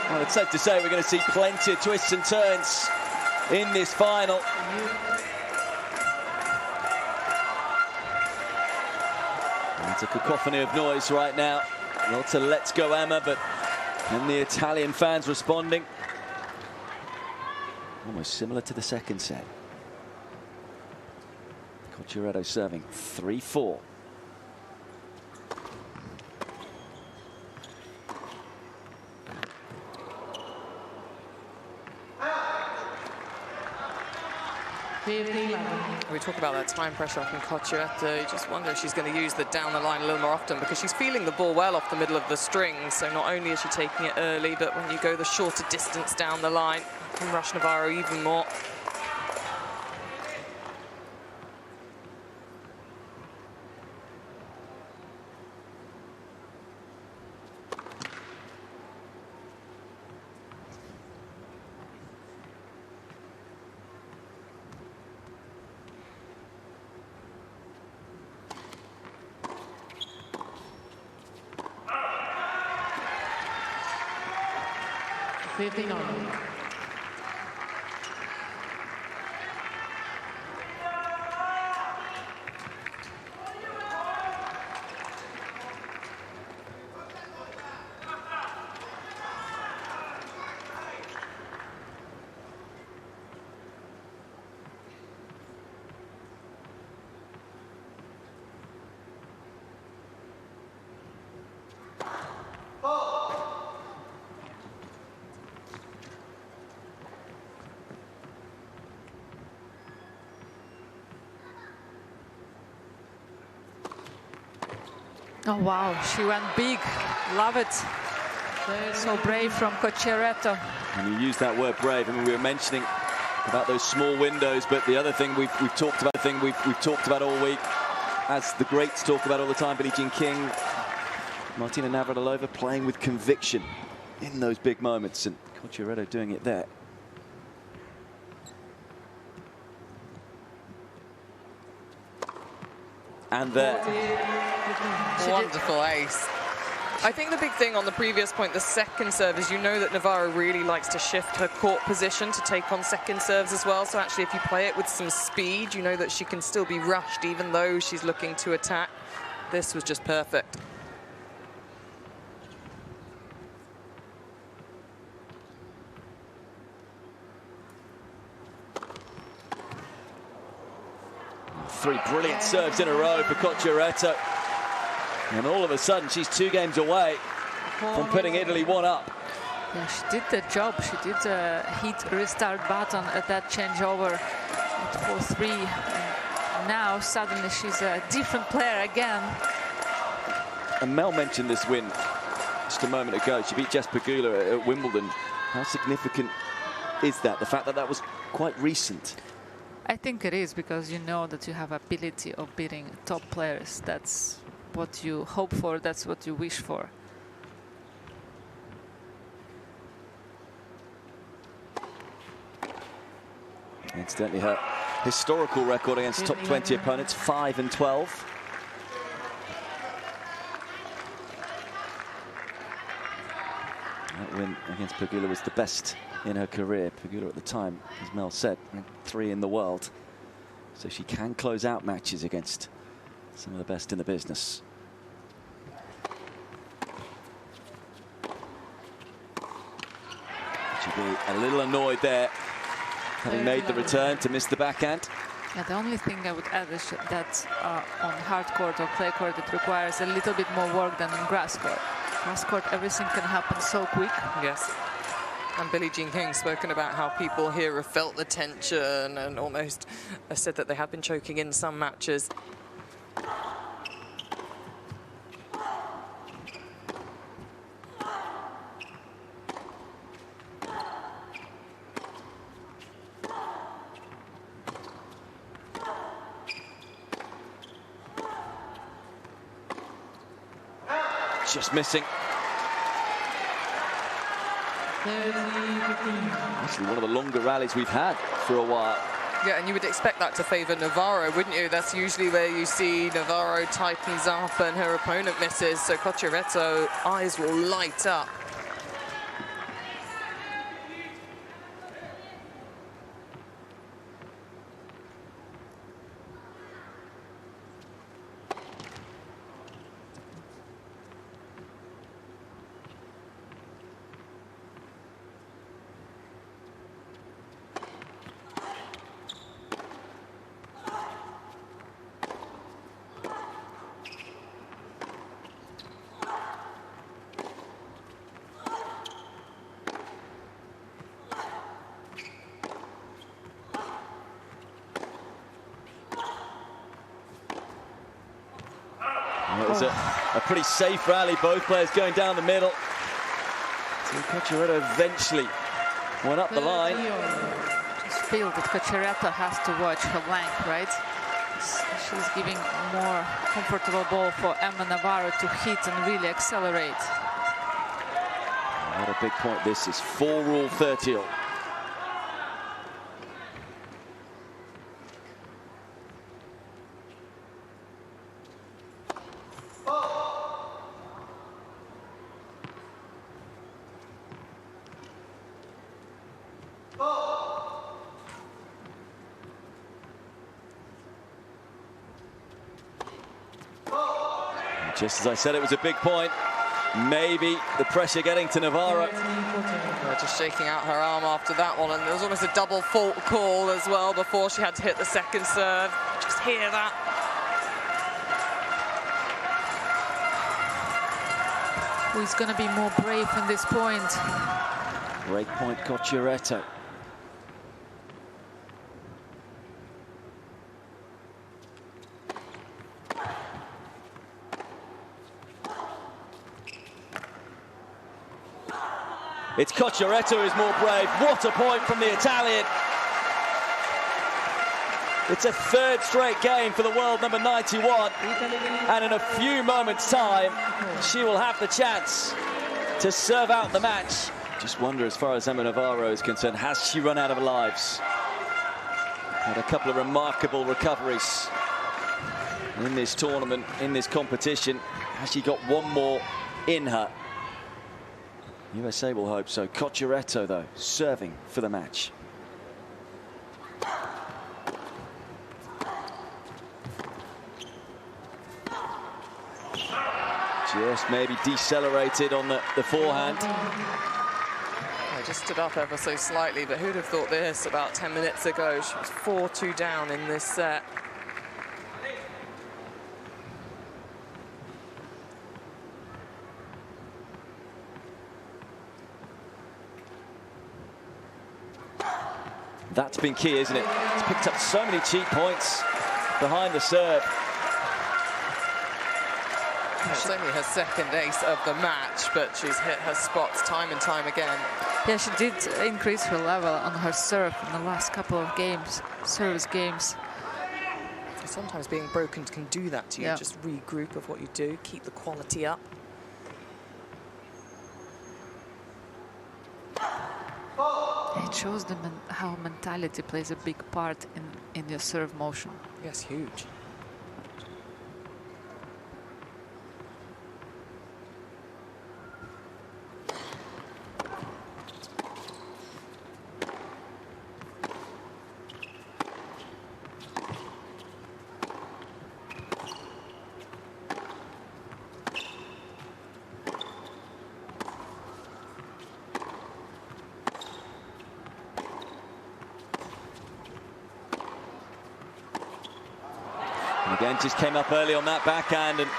Well, it's safe to say we're going to see plenty of twists and turns in this final. It's a cacophony of noise right now. Lots of "Let's go Emma," but And the Italian fans responding. Almost similar to the second set. Cocciaretto serving 3-4. We talk about that time pressure from Cocciaretto. You just wonder if she's going to use the down the line a little more often, because she's feeling the ball well off the middle of the string. So not only is she taking it early, but when you go the shorter distance down the line, you can rush Navarro even more. Oh, wow, she went big. Love it. So brave from Cocciaretto. And you use that word brave. I mean, we were mentioning about those small windows, but the other thing we've talked about, we've talked about all week, as the greats talk about all the time, Billie Jean King, Martina Navratilova playing with conviction in those big moments, and Cocciaretto doing it there. And there. Wonderful ace. I think the big thing on the previous point, the second serve, is you know that Navarro really likes to shift her court position to take on second serves as well. So actually, if you play it with some speed, you know that she can still be rushed even though she's looking to attack. This was just perfect. Three brilliant serves in a row for Cocciaretto. And all of a sudden, she's 2 games away from putting Italy 1 up. Yeah, she did the job. She did hit restart button at that changeover at 4-3. And now suddenly she's a different player again. And Mel mentioned this win just a moment ago. She beat Jess Pegula at Wimbledon. How significant is that? The fact that that was quite recent. I think it is, because you know that you have ability of beating top players. That's what you hope for, that's what you wish for. Incidentally, her historical record against top 20 opponents, 5-12. That win against Pegula was the best in her career. Pegula at the time, as Mel said, ranked 3 in the world. So she can close out matches against some of the best in the business. She'll be a little annoyed there, having made the return to miss the backhand. Yeah, the only thing I would add is that on hard court or clay court, it requires a little bit more work than on grass court. Grass court, everything can happen so quick. Yes. And Billie Jean King spoken about how people here have felt the tension and almost said that they have been choking in some matches. Just missing. Actually, one of the longer rallies we've had for a while. Yeah, and you would expect that to favour Navarro, wouldn't you? That's usually where you see Navarro tightens up and her opponent misses. So Cocciaretto, eyes will light up. was a pretty safe rally. Both players going down the middle. So Cocciaretto eventually went up the line. Just feel that Cocciaretto has to watch her length, right? She's giving more comfortable ball for Emma Navarro to hit and really accelerate. What a big point this is. 4 30 all. Just as I said, it was a big point. Maybe the pressure getting to Navarro. Just shaking out her arm after that one, and there was almost a double fault call as well before she had to hit the second serve. Just hear that. Who's going to be more brave in this point? Break point, Cocciaretto. It's Cocciaretto who's more brave. What a point from the Italian. It's a 3rd straight game for the world number 91. And in a few moments' time, she will have the chance to serve out the match. Just wonder, as far as Emma Navarro is concerned, has she run out of lives? Had a couple of remarkable recoveries in this tournament, in this competition. Has she got one more in her? USA will hope so. Cocciaretto, though, serving for the match. Just maybe decelerated on the forehand. I just stood up ever so slightly, but who'd have thought this about 10 minutes ago? She was 4-2 down in this set. That's been key, isn't it? It's picked up so many cheap points behind the serve. It's only her 2nd ace of the match, but she's hit her spots time and time again. Yeah, she did increase her level on her serve in the last couple of games, service games. Sometimes being broken can do that to you. Yeah. Just regroup of what you do, keep the quality up. It shows them how mentality plays a big part in your serve motion. Yes, huge. Again, just came up early on that backhand and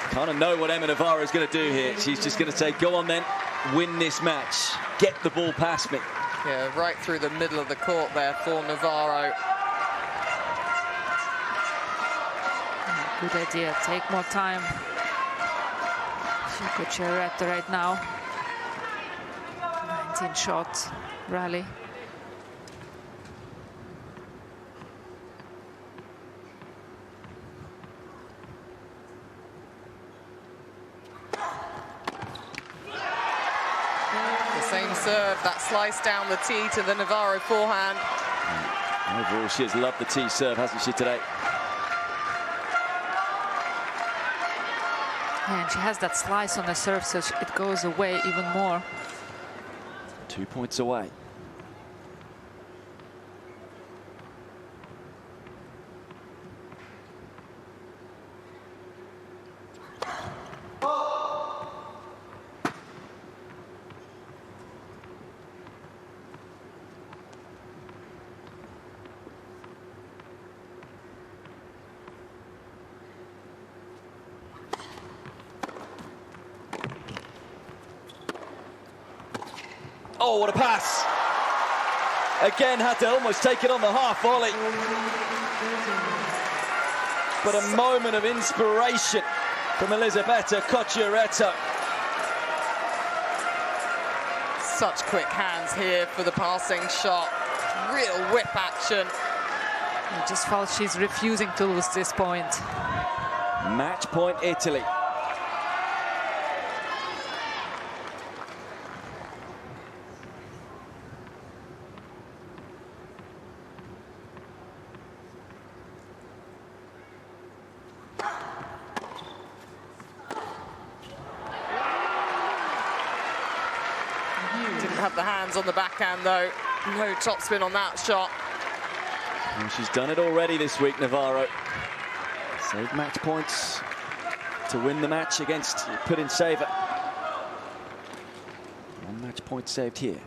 kind of know what Emma Navarro is going to do here. She's just going to say, go on then, win this match, get the ball past me. Yeah, right through the middle of the court there for Navarro. Good idea, take more time. Cocciaretto right now. 19 shots, rally. Serve, that slice down the tee to the Navarro forehand. Overall, she has loved the tee serve, hasn't she, today? Yeah, and she has that slice on the serve, so it goes away even more. 2 points away. Oh, what a pass. Again, had to almost take it on the half volley. But a moment of inspiration from Elisabetta Cocciaretto. Such quick hands here for the passing shot. Real whip action. I just felt she's refusing to lose this point. Match point Italy. Didn't have the hands on the backhand though. No topspin on that shot. And she's done it already this week, Navarro. Saved match points to win the match against Put-in Saver. 1 match point saved here.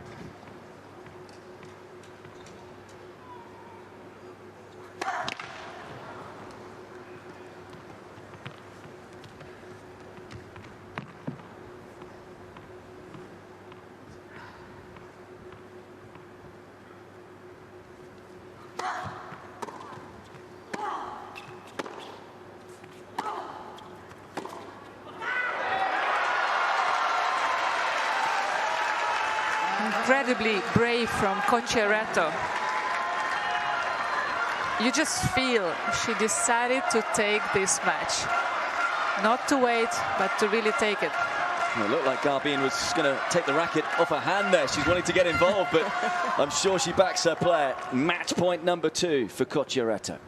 Incredibly brave from Cocciaretto. You just feel she decided to take this match. Not to wait, but to really take it. Well, it looked like Garbine was going to take the racket off her hand there. She's wanting to get involved, but I'm sure she backs her player. Match point number 2 for Cocciaretto.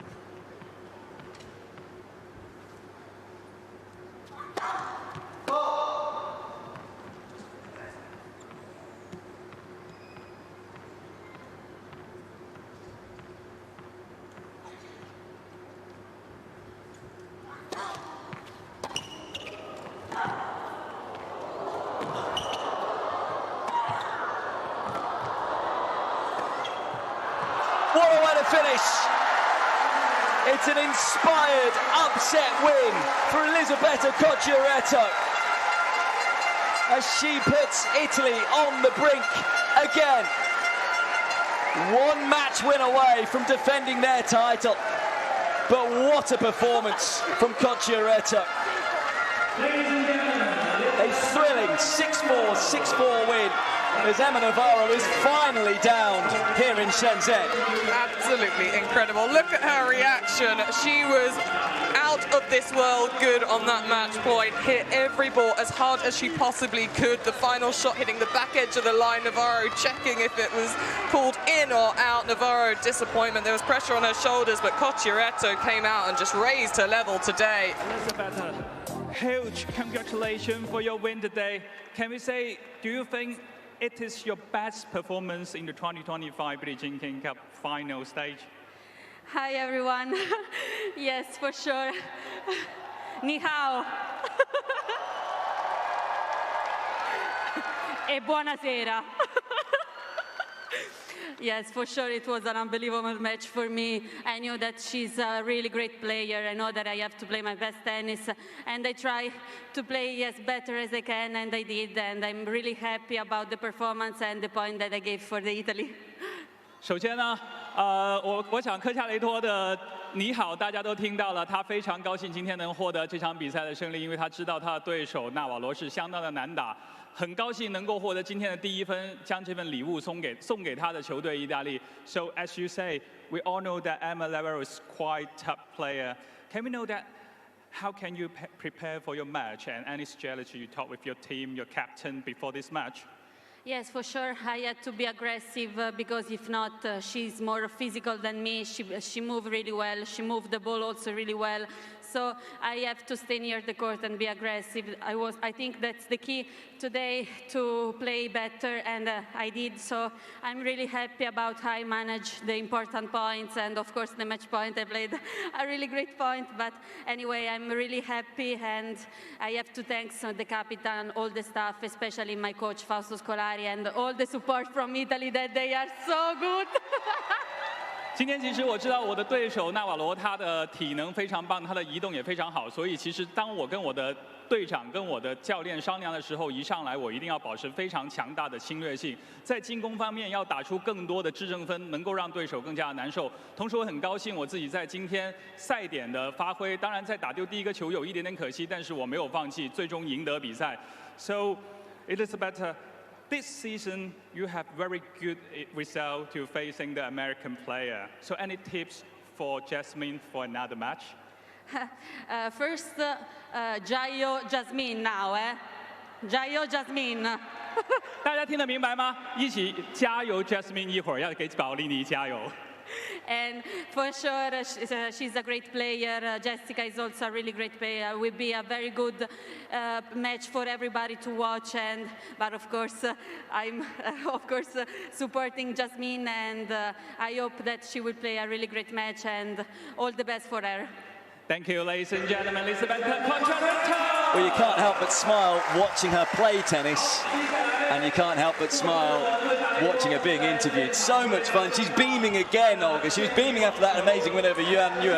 What a way to finish. It's an inspired upset win for Elisabetta Cocciaretto as she puts Italy on the brink again. 1 match win away from defending their title. But what a performance from Cocciaretto. A thrilling 6-4, 6-4 win as Emma Navarro is finally downed here in Shenzhen. Absolutely incredible. Look at her reaction. She was out of this world good on that match point. Hit every ball as hard as she possibly could. The final shot hitting the back edge of the line. Navarro checking if it was pulled in or out. Navarro disappointment. There was pressure on her shoulders, but Cocciaretto came out and just raised her level today. Elisabetta, huge congratulations for your win today. Can we say, do you think it is your best performance in the 2025 Billie Jean King Cup final stage? Hi everyone. Yes, for sure. Ni hao. E buonasera. Yes, for sure it was an unbelievable match for me. I knew that she's a really great player. I know that I have to play my best tennis, and I try to play as better as I can, and I did, and I'm really happy about the performance and the point that I gave for the Italy. 首先呢，我想科恰雷托的你好，大家都听到了，他非常高兴今天能获得这场比赛的胜利，因为他知道他的对手纳瓦罗是相当的难打，很高兴能够获得今天的第1分，将这份礼物送给他的球队意大利。So as you say, we all know that Emma Navarro is quite tough player. Can we know that? How can you prepare for your match and any strategy you talk with your team, your captain before this match? Yes, for sure. I had to be aggressive because if not, she's more physical than me. She moved really well. She moved the ball also really well. So I have to stay near the court and be aggressive. I think that's the key today, to play better, and I did. So I'm really happy about how I managed the important points, and of course the match point. I played a really great point, but anyway, I'm really happy, and I have to thank the captain, all the staff, especially my coach Fausto Scolari, and all the support from Italy, that they are so good. 今天其实我知道我的对手纳瓦罗他的体能非常棒，他的移动也非常好，所以其实当我跟我的队长跟我的教练商量的时候，一上来我一定要保持非常强大的侵略性，在进攻方面要打出更多的制胜分，能够让对手更加难受。同时我很高兴我自己在今天赛点的发挥，当然在打丢第一个球有一点点可惜，但是我没有放弃，最终赢得比赛。So, Elisabetta, this season you have very good result to facing the American player. So any tips for Jasmine for another match? First, Jayo Jasmine now, Jayo Jasmine. 大家听得明白吗？一起加油 ，Jasmine！ 一会儿要给保利尼加油。And for sure, she's a great player. Jessica is also a really great player. Will be a very good match for everybody to watch. But of course, I'm supporting Jasmine, and I hope that she will play a really great match. And all the best for her. Thank you, ladies and gentlemen. Elisabetta Cocciaretto. Well, you can't help but smile watching her play tennis, and you can't help but smile watching her being interviewed. So much fun. She's beaming again, Olga. She was beaming after that amazing win over Yuan Yue.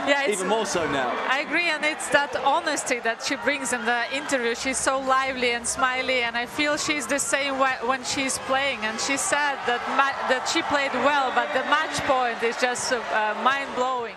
Yeah, even more so now. I agree, and it's that honesty that she brings in the interview. She's so lively and smiley, and I feel she's the same when she's playing. And she said that she played well, but the match point is just mind-blowing.